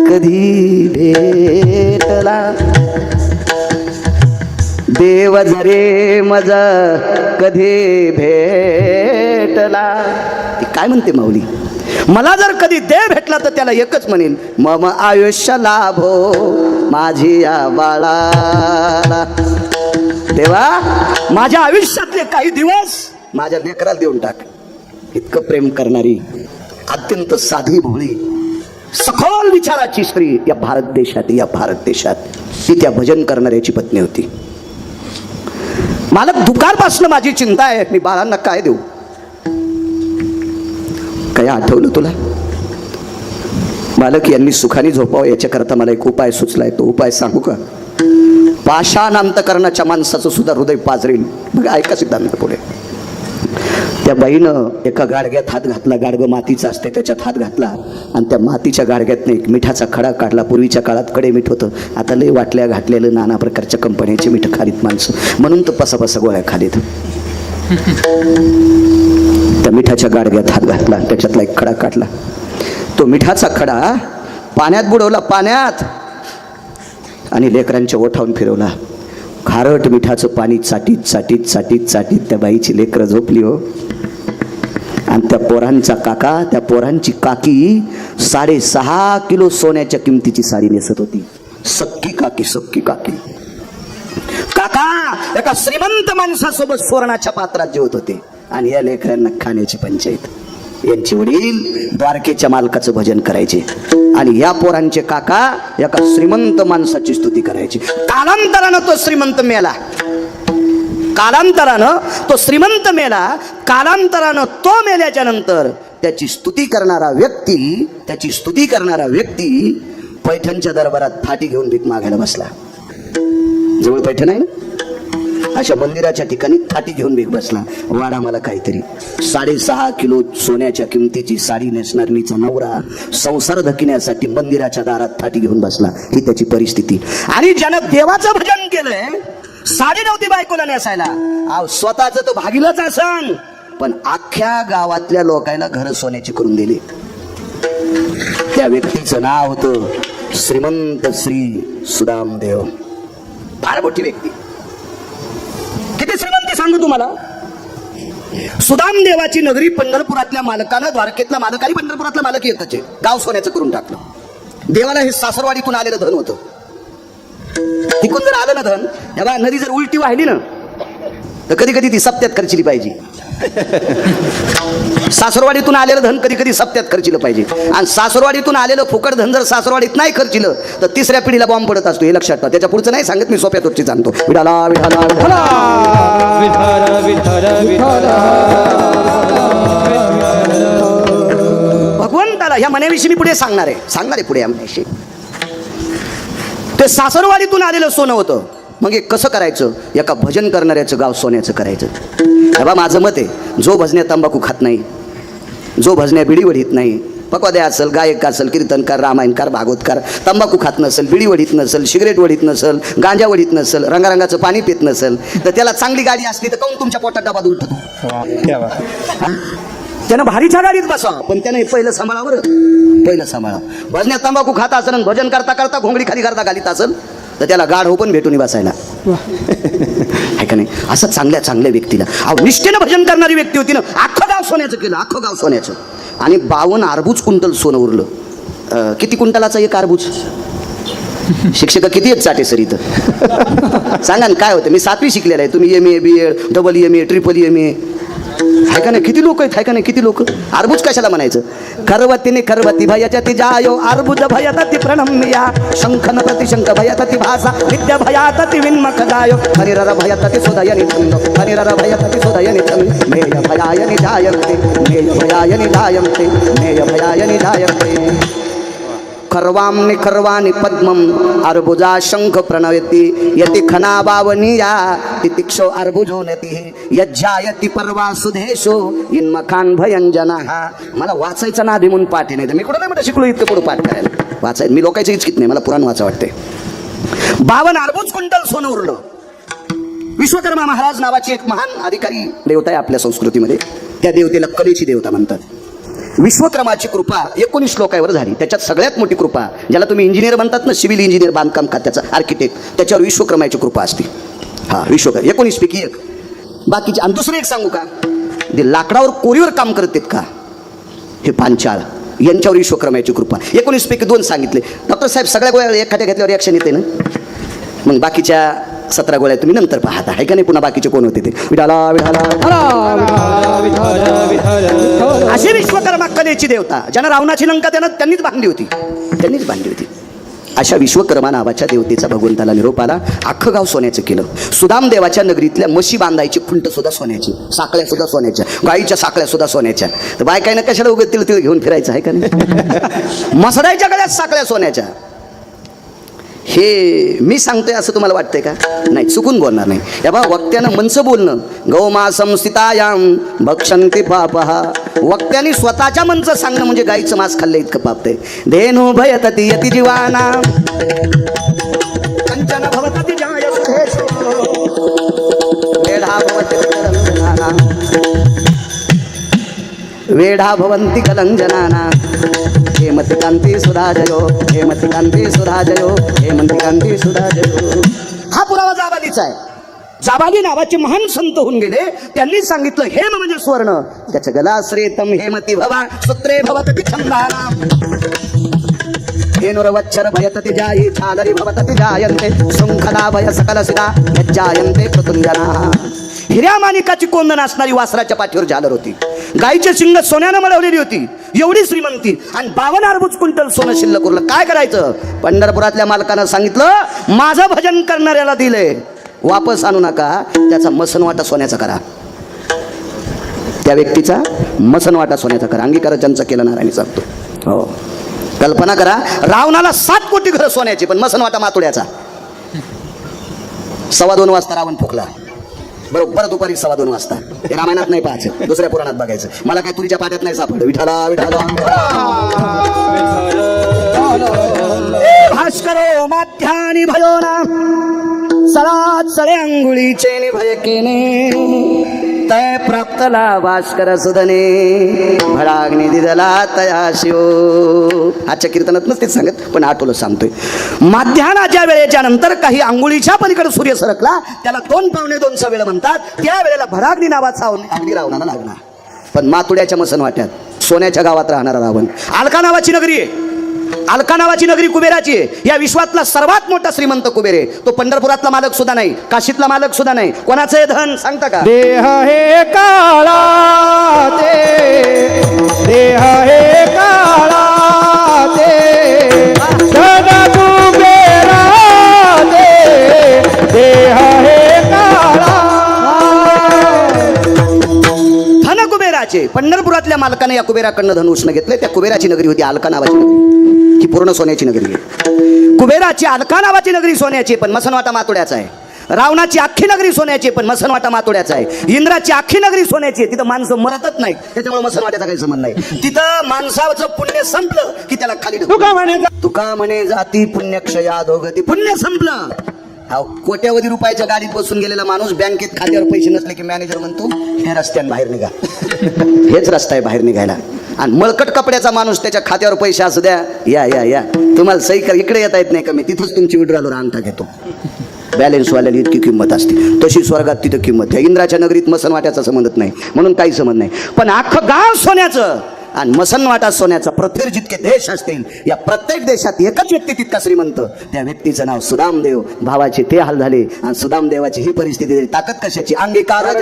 कधी भेटला, देव जरे मज कधी भेटला. ती काय म्हणते माऊली, मला जर कधी देव भेटला तर त्याला एकच म्हणेन, मम आयुष्य लाभो माझी या बाळाला. देवा माझ्या आयुष्यातले काही दिवस माझ्या लेकराला देऊन टाक. इतकं प्रेम करणारी, अत्यंत साधी भोळी, सखोल विचाराची स्त्री या भारत देशात ती त्या भजन करणाऱ्याची पत्नी होती. मालक, दुकानपासून माझी चिंता आहे, मी बाळांना काय देऊ. काय आठवलं तुला. मालक, यांनी सुखाने झोपावं याच्याकरता मला एक उपाय सुचलाय. तो उपाय सांगू का. पाषाण अंतकरणाच्या माणसाचं सुद्धा हृदय पाजरेल. बघा ऐका सिद्धांत पुढे. त्या बाईनं एका गाडग्यात हात घातला, गाडगं मातीचं असते, त्याच्यात हात घातला आणि त्या मातीच्या गाडग्यातनं एक मिठाचा खडा काढला. पूर्वीच्या काळात कडे मीठ होतं, आता लय वाटल्या घातलेलं नाना प्रकारच्या कंपन्यांची मीठ खालीत माणसं, म्हणून तर पसा गोळ्या खालीत. त्या मिठाच्या गाडग्यात हात घातला, त्याच्यातला एक खडा काढला. तो मिठाचा खडा पाण्यात बुडवला, पाण्यात, आणि लेकरांच्या ओठावून फिरवला. खारट मिठाचं पाणी चाटीत चाटीत चाटीत चाटीत त्या बाईची लेकरं झोपली हो. आणि त्या पोरांचा काका, त्या पोरांची काकी 6.5 किलो सोन्याच्या किमतीची साडी नेसत होती. सक्की काकी, सक्की काकी. काका एका श्रीमंत माणसासोबत सुवर्णाच्या पात्रात जेवत होते आणि या लेकरांना खाण्याची पंचायत. यांचे वडील द्वारकेच्या मालकाचं भजन करायचे आणि या पोरांचे काका एका श्रीमंत माणसाची स्तुती करायची. कालांतरानं तो श्रीमंत मेला. कालांतरानं तो श्रीमंत मेला. कालांतरानं तो मेल्याच्या नंतर त्याची स्तुती करणारा व्यक्ती पैठणच्या दरबारात फाटी घेऊन भीक मागायला बसला. जवळ पैठण आहे ना, अशा मंदिराच्या ठिकाणी फाटी घेऊन भीक बसला. वाडा मला काहीतरी. 6.5 किलो सोन्याच्या किमतीची साडी नेसणारीचा नवरा संसार धकिण्यासाठी मंदिराच्या दारात फाटी घेऊन बसला. ही त्याची परिस्थिती. आणि ज्यानं देवाचं भजन केलंय, साडी नव्हती बायकोला नेसायला, स्वतःच तो भागीलच असन, पण अख्ख्या गावातल्या लोकांना घर सोन्याची करून दिली. त्या व्यक्तीचं नाव होतं श्रीमंत श्री सुदामदेव. फार मोठी व्यक्ती. किती श्रीमंती सांगू तुम्हाला. सुदामदेवाची नगरी पंढरपुरातल्या मालकानं, द्वारकेतला मालक आणि पंढरपुरातला मालक एकच आहे, गाव सोन्याचं करून टाकलं. देवाला हे सासरवाडीतून आलेलं धन होतं. तिकून जर आलं ना धन, तेव्हा नदी जर उलटी वाहिली ना तर कधी कधी ती सप्त्यात खर्चिली पाहिजे. सासरवाडीतून आलेलं धन कधी कधी सप्त्यात खर्चिलं पाहिजे. आणि सासरवाडीतून आलेलं फुकट धन जर सासरवाडीत नाही खर्चिलं तर तिसऱ्या पिढीला बॉम्ब पडत असतो. हे लक्षात ठेवा. त्याच्या पुढचं नाही सांगत मी, सोप्या तोटची सांगतो. विठाला विठाला विठाला भगवंताला ह्या मनाविषयी मी पुढे सांगणार आहे पुढे. या मनाविषयी ते सासरवाडीतून आलेलं सोनं होतं. मग हे कसं करायचं. एका भजन करणाऱ्याचं गाव सोन्याचं करायचं. बाबा माझं मत आहे, जो भजन्या तंबाखू खात नाही, जो भजन्या बिडी वडीत नाही, पकवाद्या असेल, गायक असेल, कीर्तनकार, रामायणकार, भागवतकार, तंबाखू खात नसेल, बिडी वडीत नसेल, सिगरेट वडीत नसेल, गांजा वडीत नसेल, रंगारंगाचं पाणी पित नसेल, तर त्याला चांगली गाडी असली तर काऊन तुमच्या पोटात डबा उलटतो. त्यानं भारीच्या गाडीत बसा, पण त्यानं पहिलं सांभाळा. भजन्या तंबाखू खात असेल, भजन करता करता घोंगडी खाली करता घालीत असेल तर त्याला गाढ हो पण भेटून बसायला आहे का नाही. असं चांगल्या व्यक्तीला निष्ठेनं भजन करणारी व्यक्ती होती ना. अख्खं गाव सोन्याचं केलं, अख्खं गाव सोन्याचं. आणि 52 अर्बूज क्विंटल सोनं उरलं. किती क्विंटलाचा एक अर्बूज. शिक्षक किती आहेत चाटे सर इथं सांगा ना काय होतं. मी 7वी शिकलेला आहे, तुम्ही MA BA DE triple MA आहे का नाही. किती लोक आहेत, आहे का नाही. किती लोक. अर्बुज कशाला म्हणायचं. खरवती भयाच्या ती जायो, अर्बुज भयात ती प्रणम्या, शंखन प्रतिशंख भयात ती भाषा, विद्या भयात ती विन्मख जायो, हरिरर भयात ती सुदयनि छंद, हरिरर भयात ती सुदयनि छंद, मेय भयायनि जायन्ते, मेय भयायनि जायन्ते, मेय भयायनि जायन्ते. खर्वाम्नि खर्वाणि पद्मं अर्बुजा शंख प्रणयति, यति खना बावनिया तितिक्षो अर्बुजो नतिः, यज्जायति पर्वा सुधेशो इन्मखान भयंजनः. मला वाचायचा ना आधी म्हणून पाठ नाही तर मी कुठं नाही म्हणता शिकलो इतकं पुढं पाठ करायला. वाचायचं मी लोकांचं इच्छित नाही, मला पुराण वाचा वाटते. 52 अर्बुज क्विंटल सोनं उरलं. विश्वकर्मा महाराज नावाची एक महान अधिकारी देवता आहे आपल्या संस्कृतीमध्ये. त्या देवतेला कलेची देवता म्हणतात. विश्वकर्माची कृपा 19 श्लोकावर झाली. त्याच्यात सगळ्यात मोठी कृपा, ज्याला तुम्ही इंजिनियर म्हणतात ना, सिव्हिल इंजिनियर, बांधकाम खात्याचा आर्किटेक्ट, त्याच्यावर विश्वकर्माची कृपा असते. हा विश्वकर्मा 19 पैकी एक. बाकीचे. आणि दुसरं एक सांगू का, ते लाकडावर कोरीवर काम करतात का, हे पांचाळ, यांच्यावर विश्वकर्माची कृपा. 19 पैकी 2 सांगितले. डॉक्टर साहेब सगळ्या गोळ्या एखाद्या घेतल्यावर रिॲक्शन येते ना, मग बाकीच्या 17 गोळ्या तुम्ही नंतर पाहता आहे का नाही. पुन्हा बाकीचे कोण होते ते. अशी विश्वकर्मा कलेची देवता, ज्यानं रावणाची लंका त्यांनीच बांधली होती. अशा विश्वकर्मा नावाच्या देवतेचा भगवंताला निरोप आला. अख्खं गाव सोन्याचं केलं. सुदामदेवाच्या नगरीतल्या म्हशी बांधायची खुंट सुद्धा सोन्याची, साखळ्या सुद्धा सोन्याच्या, गाईच्या साखळ्या सुद्धा सोन्याच्या. तर बायकाईनं कशाला उगत तिळ घेऊन फिरायचं आहे का नाही. मसडायच्या गळ्यात साखळ्या सोन्याच्या. हे मी सांगतोय असं तुम्हाला वाटतंय का. नाही, चुकून बोलणार नाही. या बा वक्त्यानं मनचं बोलणं. गौमासं स्थितायां भक्षन्ति पापः. वक्त्याने स्वतःच्या मनचं सांगणं म्हणजे गाईचं मांस खाल्लं इतकं पापतंय. धेनु भयतति यति जीवाना, कंचन भवतति जाय सुधेशो, वेढा भवति कलंजनाना, वेढा भवन्ति कलंजनाना, हेमंति कांती सुधाजयो, हेमंति कांती सुधाजयो, हेमंति कांती सुधाजयो. हा पुरावा जाबालीचा आहे. जाबाली नावाचे महान संत होऊन गेले. त्यांनी सांगितलं हेम म्हणजे सुवर्ण, त्याच्या गलाश्रेतम हेमती भवा सूत्रे भवतति छंदाना हेनुरवच्छर भयतति जायी छालरी भवतति जायन्ते शृंखला भय सकल सिदा यज्जायन्ते प्रतुंजना. हिऱ्या माणिकाची कोंदण असणारी वासराच्या पाठीवर झालर होती. गायीचे शिंग सोन्यानं मळवलेली होती. एवढी श्रीमंती आणि 52 अरबुज क्विंटल सोनं शिल्लक उरलं. काय करायचं? पंढरपुरातल्या मालकानं सांगितलं माझं भजन करणाऱ्याला दिले, वापस आणू नका, त्याचा मसनवाटा सोन्याचा करा. त्या व्यक्तीचा मसनवाटा सोन्याचा करा. अंगीकार ज्यांचा केला नारायणी सांगतो. हो, कल्पना करा, रावणाला 7 कोटी घरं सोन्याची, पण मसनवाटा मातोड्याचा. 2:15 वाजता रावण फुकला. बरोबर दुपारी 2:15 वाजता. हे रामायणात नाही पाहायचं, दुसऱ्या पुराणात बघायचं. मला काय तुरीच्या पाट्यात नाही सापडलं. विठाला विठाला भास्करो माध्यानी भयो ना सळात सळे अंगुळीचे निभय केने तय प्राप्तला भास्कर सुधने भडाग्नी दिदला तया शिव. आजच्या कीर्तनात नसतेच सांगत, पण आठवलं सांगतोय. माध्यानाच्या वेळेच्या नंतर काही अंगुळीच्या पलीकडे सूर्य सरकला, त्याला 2 पावणे 2चा वेळ म्हणतात. त्या वेळेला भडाग्नी नावाचा अग्नी रावणाला लागला. पण मातुड्याच्या मसनवाट्यात सोन्याच्या गावात राहणारा रावण. अलका नावाची नगरी आहे. अलका नावाची नगरी कुबेराची आहे. या विश्वातला सर्वात मोठा श्रीमंत कुबेर आहे. तो पंढरपुरातला मालक सुद्धा नाही, काशीतला मालक सुद्धा नाही. कोणाचं हे धन सांगता का? देह हे काळा ते, देह हे काळा ते, धन कुबेरा ते, देह हे काळा. धन कुबेराचे. पंढरपुरातल्या मालकाने या कुबेराकडनं धन उष्ण घेतले. त्या कुबेराची नगरी होती अलका नावाची नगरी. ही पूर्ण सोन्याची नगरी आहे. कुबेराची अलका नावाची नगरी सोन्याची, पण मसनवाटा मातोड्याचा आहे. रावणाची अख्खी नगरी सोन्याची, पण मसनवाटा मातोड्याचा आहे. इंद्राची अख्खी नगरी सोन्याची आहे. तिथं माणसं मरतच नाही, त्याच्यामुळे मसनवाट्याचा काही संबंध नाही. तिथं माणसाचं पुण्य संपलं की त्याला खाली तुका म्हणे जाती पुण्यक्षया दोगती. पुण्य संपलं. हा कोट्यावधी रुपयाच्या गाडीत बसून गेलेला माणूस बँकेत खात्यावर पैसे नसले की मॅनेजर म्हणतो हे रस्त्याने बाहेर निघा. हेच रस्ता आहे बाहेर निघायला. आणि मळकट कपड्याचा माणूस त्याच्या खात्यावर पैसे असू द्या, या या या तुम्हाला सही कर, इकडे येता येत नाही का, मी तिथंच तुमची विड्रॉलवर अंगठा घेतो. बॅलन्स वाल्याला इतकी किंमत असते, तशी स्वर्गात तिथं किंमत आहे. इंद्राच्या नगरीत मसनवाट्याचा संबंध नाही, म्हणून काही संबंध नाही. पण अख्खं गाव सोन्याचं आणि मसनवाटा सोन्याचा. पृथ्वीवर जितके देश असतील, या प्रत्येक देशात एकच व्यक्ती तितका श्रीमंत. त्या व्यक्तीचं नाव सुदामदेव. भावाचे ते हाल झाले आणि सुदामदेवाची ही परिस्थिती झाली. ताकद कशाची? अंगीकार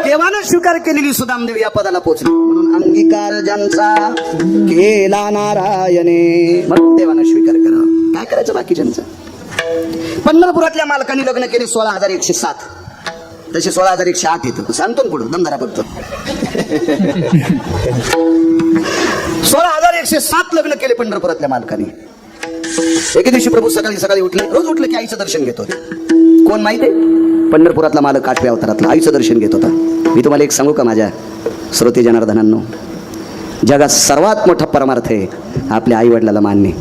देवानं स्वीकार केलेली सुदामदेव या पदाला पोहोचली. म्हणून अंगीकार ज्यांचा केला नारायणे, मग देवानं स्वीकार करा. काय करायचं बाकीच्यांचं? पंढरपुरातल्या मालकांनी लग्न केले 16,107. तसे 16,108 येतं. सांगतो ना पुढं, दमदारा बघतो. 16,107 लग्न केले पंढरपुरातल्या मालकांनी. एके दिवशी प्रभू सकाळी सकाळी उठले. रोज उठले की आईचं दर्शन घेत होते. कोण माहितीये? पंढरपुरातला मालक 8व्या अवतारातला आईचं दर्शन घेत होता. मी तुम्हाला एक सांगू का माझ्या श्रोते जनार्दनांनो? जगात सर्वात मोठा परमार्थ आहे आपल्या आई वडिलाला मानणे.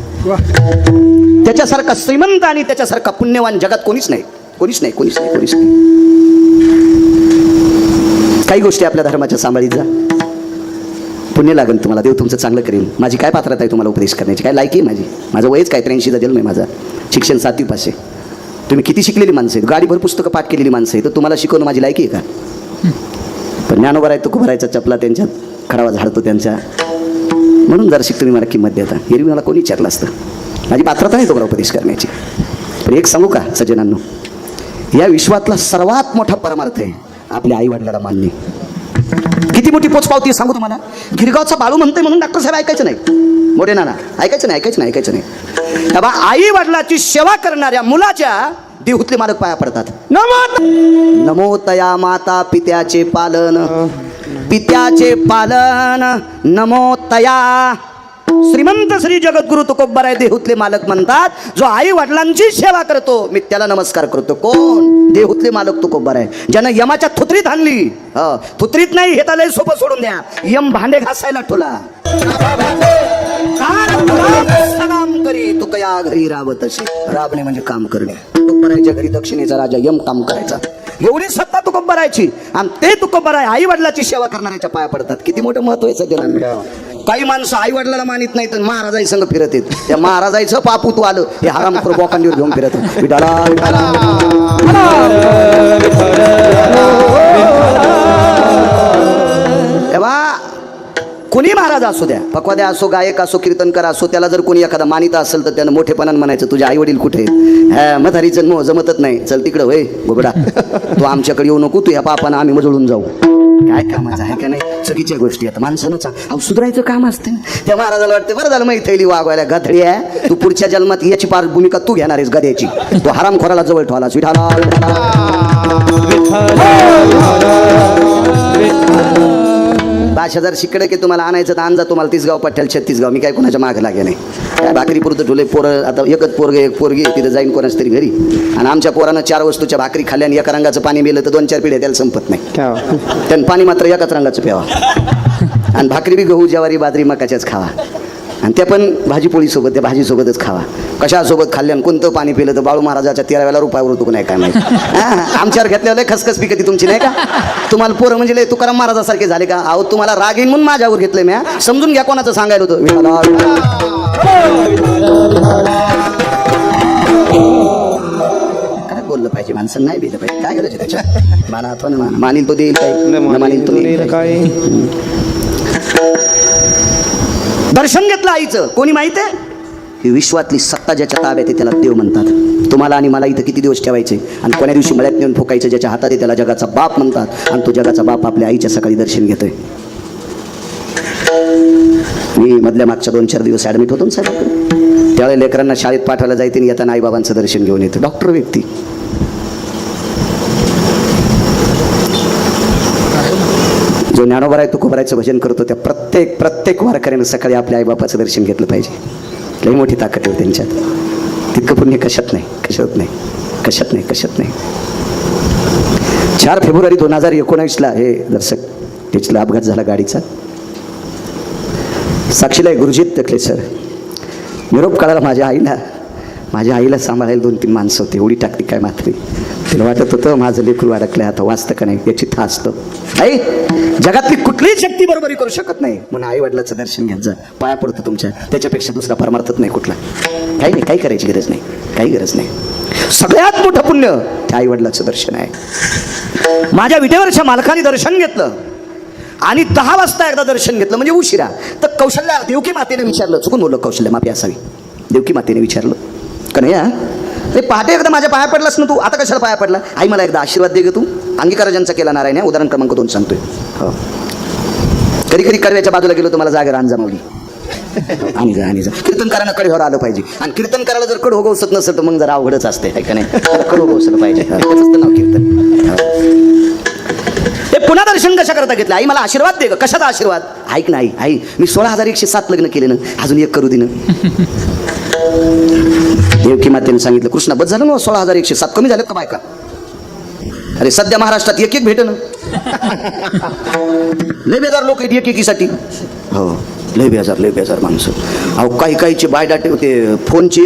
त्याच्यासारखा श्रीमंत आणि त्याच्यासारखा पुण्यवान जगात कोणीच नाही, कोणीच नाही, कोणीच नाही, कोणीच नाही. काही गोष्टी आपल्या धर्माच्या सांभाळीत जा, पुण्य लागेल तुम्हाला. देव तुमचं चांगलं करेल. माझी काय पात्रता आहे तुम्हाला उपदेश करण्याची? काय लायकी आहे माझी? माझं वयच काय 83चा जन्म आहे माझा. शिक्षण 7वी पास आहे. तुम्ही किती शिकलेली माणसं आहेत, गाडीभर पुस्तकं पाठ केलेली माणसं आहे, तर तुम्हाला शिकवणं माझी लायकी आहे का? पण ज्ञानोबा आहे तो भरायचा चपला त्यांच्यात खडावा झाडतो त्यांच्या. म्हणून जर शिक तुम्ही मला किंमत देता. एरवी मला कोणी विचारलं असतं. माझी पात्रता नाही तुम्हाला उपदेश करण्याची. पण एक सांगू का सज्जनांनो? या विश्वातला सर्वात मोठा परमार्थ आहे आपल्या आई वडिलाला मानणे. किती मोठी पोचपावती सांगू तुम्हाला. गिरगावचा बाळू म्हणते म्हणून डॉक्टर साहेब ऐकायचं नाही. मोठे नाना ऐकायचं नाही, ऐकायचं नाही, ऐकायचं नाही. तेव्हा आई वडिलाची सेवा करणाऱ्या मुलाच्या देहूतले मालक पाया पडतात. नमो तया माता पित्याचे पालन, पित्याचे पालन नमो तया. श्रीमंत श्री जगद्गुरु तुकोबाराय देहूतले मालक म्हणतात, जो आई वडिलांची सेवा करतो मी त्याला नमस्कार करतो. कोण? देहूतले मालक तुकोबाराय. ज्यानं यमाच्या थुत्रीत आणली. थुत्रीत नाही, हे तर लय सोपं सोडून द्या. यम भांडे घासायला ठोला. काम करी तुकया घरी राबत असे. राबणे म्हणजे काम करणे. तुकोबारायच्या घरी दक्षिणेचा राजा यम काम करायचा. एवढी सत्ता तुकोबारायची. आणि ते तुकोबाराय आई वडिलाची सेवा करणाऱ्याच्या पाया पडतात. किती मोठं महत्व आहे सध्या. काही माणसं आई वडिलाला मानित नाही तर महाराजाई संग फिरत येत. त्या महाराजाईचं पापूत आलं हे हरामखोर बोकांडीवर घेऊन फिरत विठाला तेव्हा कोणी महाराज असू द्या, पक्वाद्या असो, गायक असो, कीर्तनकार असो, त्याला जर कोणी एखादा मानित असेल तर त्यानं मोठेपणानं म्हणायचं तुझे आई वडील कुठे आहेत? हा म्हातारीचं मग जमतच नाही, चल तिकडं होय गोबडा, तू आमच्याकडे येऊ नको, तू या पापानं आम्ही मजळून जाऊ. काय कामाचं आहे का नाही? चुकीच्या गोष्टी आता माणसानं सुधारायचं काम असते. त्या महाराजाला वाटते बरं झालं माहिती थैली वागवायला गधडी आहे, तू पुढच्या जन्मात याची पार भूमिका तू घेणार आहेस गद्याची, तू हरामखोराला जवळ ठेवलास. विठाला 5,000 शिकडे की तुम्हाला आणायचं तर आणजा, तुम्हाला 30 गाव पठ्ठ्याल 36 गाव, मी काय कोणाच्या मागे लागे नाही. काय भाकरी पुरतं ठेवले पोरं, आता एकच पोरगे एक पोरगी तिथं जाईन कोणाच तरी घरी, आणि आमच्या पोरानं 4 वस्तूच्या भाकरी खाल्ल्या आणि एका रंगाचं पाणी मिळलं तर 2-4 पिढ्या त्याला संपत नाही. त्यानं पाणी मात्र एकाच रंगाचं प्यावा, आणि भाकरी बी गहू ज्वारी बाजरी मकाच्याच खावा, आणि त्या पण भाजीपोळीसोबत, त्या भाजीसोबतच खावा. कशासोबत खाल्ल्यानं कोणतं पाणी पिलं तर बाळू महाराजाच्या 13व्या रुपयावर होतो नाही काय माहिती. आमच्यावर घेतल्यावर खसखस पिकती तुमची नाही का? तुम्हाला पोरं म्हणजे लय तुकाराम महाराजासारखे झाले का? अहो तुम्हाला राग येईन म्हणून माझ्यावर घेतलंय म्या, समजून घ्या कोणाचं सांगायला होतं. काय बोललं पाहिजे माणसं, नाही दिलं पाहिजे, काय करायचं त्याच्या माना तो ना मानील तो देईल काय, मानील तो देईल काय. दर्शन घेतलं आईचं, कोणी माहित आहे? ही विश्वातली सत्ता ज्याच्या ताब्यात आहे त्याला देव म्हणतात. तुम्हाला आणि मला इथं किती दिवस ठेवायचे आणि कोण्या दिवशी मळ्यात नेऊन फुकायचं ज्याच्या हातात आहे त्याला जगाचा बाप म्हणतात. आणि तो जगाचा बाप आपल्या आईच्या सकाळी दर्शन घेतोय. मी मधल्या मागच्या 2-4 दिवस ॲडमिट होतो ना साहेब, त्यावेळेला लेकरांना शाळेत पाठवायला जायचे आणि येताना आईबाबांचं दर्शन घेऊन येतं. डॉक्टर व्यक्ती जो ज्ञानोबा आहे तुकोबरायचं भजन करतो, त्या प्रत्येक वारकऱ्यानं सकाळी आपल्या आईबापाचं दर्शन घेतलं पाहिजे. लई मोठी ताकद आहे त्यांच्यात, तितकं पुण्य कशात नाही. 4 फेब्रुवारी 2019ला हे दर्शक त्याच्याला अपघात झाला गाडीचा. साक्षीला गुरुजीत तकले सर निरोप काढायला माझ्या आईला सांभाळायला 2-3 माणसं होते. एवढी टाकली काय मात्र तिला वाटत होतं माझं लेकरू अडकलंय, आता वाचतं का नाही याची था असतं. आई जगातली कुठलीही शक्ती बरोबरी करू शकत नाही, म्हणून आई वडिलाचं दर्शन घ्यायचं जा, पाया पडतो तुमच्या, त्याच्यापेक्षा दुसरा परमार्थच नाही कुठला. काही नाही, काही करायची गरज नाही, काही गरज नाही. सगळ्यात मोठं पुण्य त्या आई वडिलाचं दर्शन आहे. माझ्या विटेवरच्या मालकाने दर्शन घेतलं आणि 10 वाजता एकदा दर्शन घेतलं म्हणजे उशिरा. तर कौशल्या देवकी मातेने विचारलं, चुकून बोललं, कौशल्य माफी असावी, देवकी मातेने विचारलं का नाही अरे पहाटे एकदा माझ्या पाया पडलास ना तू, आता कशाला पाया पडला? आई मला एकदा आशीर्वाद दे ग तू. अंगीकार ज्यांचा केला नारायण, उदाहरण क्रमांक 2 सांगतोय. हो कधी कडव्याच्या बाजूला गेलो तर मला जागेवर अंजामावली आणि जा कीर्तनकारांना कडेवर आलं पाहिजे, आणि कीर्तनकाराला जर कड होगवसत नसेल तर मग जरा अवघडच असते का नाही, कड होगवसलं पाहिजे, नाव कीर्तन. ते पुन्हा दर्शन कशा करता घेतलं? आई मला आशीर्वाद दे ग. कशाचा आशीर्वाद? ऐक नाही आई मी 16,107 लग्न केले ना, अजून एक करू दे ना. देवकी मातेने सांगितलं कृष्णा बस झालं ना 16,107, कमी झालं का बायका? अरे सध्या महाराष्ट्रात एक भेट ना, लय बेजार लोक आहेत एकीसाठी. हो लय बेजार माणसं. अहो काहीचे बायडाटे होते, फोनचे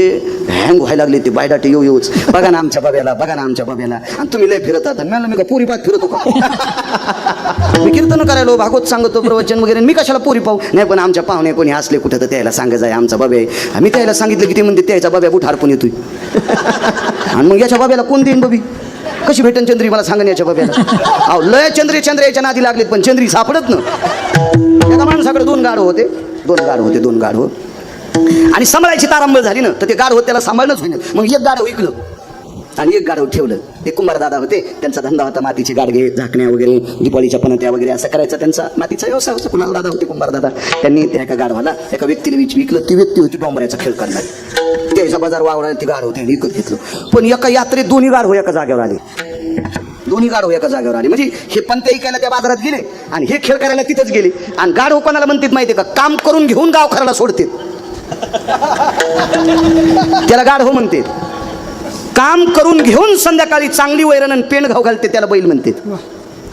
हँग व्हायला लागले, ते बायडाटे येऊच. बघा ना आमच्या बाब्याला, आणि तुम्ही लय फिरत आहात. मी का पुरी पाहत फिरतो का? मी कीर्तन करायलो, भागवत सांगतो, प्रवचन वगैरे, मी कशाला पुरी पाहू? नाही पण आमच्या पाहुणे कोणी असले कुठं तर त्याला सांगायचं आहे आमचा बाबा आहे. मी त्याला सांगितलं की ते म्हणते त्याचा बाब्या बुट हारपून येतोय, आणि मग याच्या बाब्याला कोण देईन बबी? कशी भेटन चंद्री मला सांगन याच्या बाब्याला? अहो लय चंद्री याच्या नादी लागलेत पण चंद्री सापडत ना. एका माणसाकडे 2 गाढव होते. आणि सांभाळायची तारांबळ झाली ना तर ते गाढव त्याला सांभाळणंच होईना. मग एक गाढव विकलं आणि एक गाढव ठेवलं. ते कुंभार दादा होते, त्यांचा धंदा होता मातीचे गाडगे, झाकण्या वगैरे, दिपाळीच्या पणत्या वगैरे असं करायचा त्यांचा मातीचा व्यवसाय होता. कुणाल दादा होते, कुंभार दादा. त्यांनी त्या एका गाढवाला एका व्यक्तीला विकलं. ती व्यक्ती होती डोंबऱ्याचा खेळ करणार. त्याचा बाजार वावराला ती गाढव त्यांनी विकत घेतलं. पण एका यात्रेत 2 गाढव एका जागेवर आले. म्हणजे हे पंत ऐकायला त्या बाजारात गेले आणि हे खेळ करायला तिथंच गेले. आणि गाढव कोणाला म्हणतात माहितीये का? काम करून घेऊन गाव खराला सोडते, त्याला गाढव म्हणते. काम करून घेऊन संध्याकाळी चांगली वैरण आणि पेंड घाव घालते त्याला बैल म्हणतात.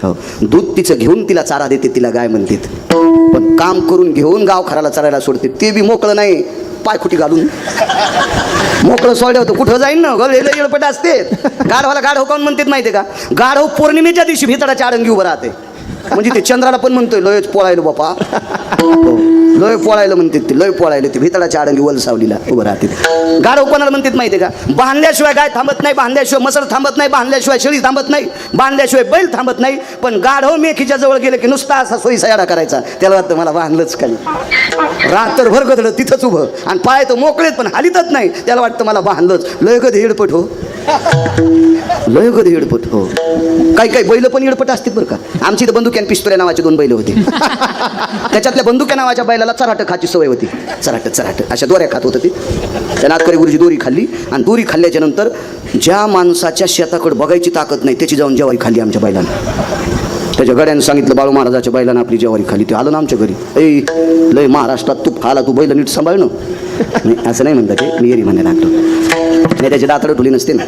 हो दूध तिचं घेऊन तिला चारा देते तिला गाय म्हणतात. पण काम करून घेऊन गाव खराला चरायला सोडते, ते बी मोकळं नाही, पायखुटी घालून. मोकळं सोडलं होतं कुठं जाईन ना, गळपट असते. गाढवाला गाढव कोण म्हणतात माहितीये का? गाढव पौर्णिमेच्या दिवशी भितडाच्या आडंगी उभं राहते. म्हणजे ते चंद्राला पण म्हणतोय लयच पोळायलो बापा, लय पोळायला म्हणतात ते, लय पोळायला ते भितडाच्या आडंगी वल सावलीला उभं राहते. गाढव कोणाला म्हणतात माहितीये का? बांधल्याशिवाय गाय थांबत नाही, बांधल्याशिवाय मसर थांबत नाही, बांधल्याशिवाय शेळी थांबत नाही, बांधल्याशिवाय बैल थांबत नाही. पण गाढव मेखीच्या जवळ गेलं की नुसता असा सोयीचा याडा करायचा. त्याला वाटतं मला बांधलंच खाली, रात्रभर गदळं तिथंच उभं आणि पाय तो मोकळेत पण हालीतच नाही. त्याला वाटतं मला बांधलंच. लय कधी हिडपट हो, लय कधी हिडपट हो. काही बैल पण हिडपट असतील बरं का. आमची तर बंदुक्यान पिस्तुल्या नावाची 2 बैल होती. त्याच्यातल्या बंदुक्या नावाच्या बैलाला चराट खाची सवय होती. चराट अशा दोऱ्या खात होतं ती. त्या नातकरी गुरुजी दोरी खाल्ली आणि दोरी खाल्ल्याच्या नंतर ज्या माणसाच्या शेताकडे बघायची ताकद नाही त्याची जाऊन जेवारी खाल्ली आमच्या बैलानं. त्याच्या गड्यानं सांगितलं बाळू महाराजाच्या बैलानं आपली जेवारी खाल्ली. ते आलं ना आमच्या घरी. ए लय महाराष्ट्रात तू खाला, तू बैल नीट सांभाळ ना. नाही असं नाही म्हणतात ते, मी एरी म्हणायला लागलो. नाही त्याची दातडं ठुली नसते ना.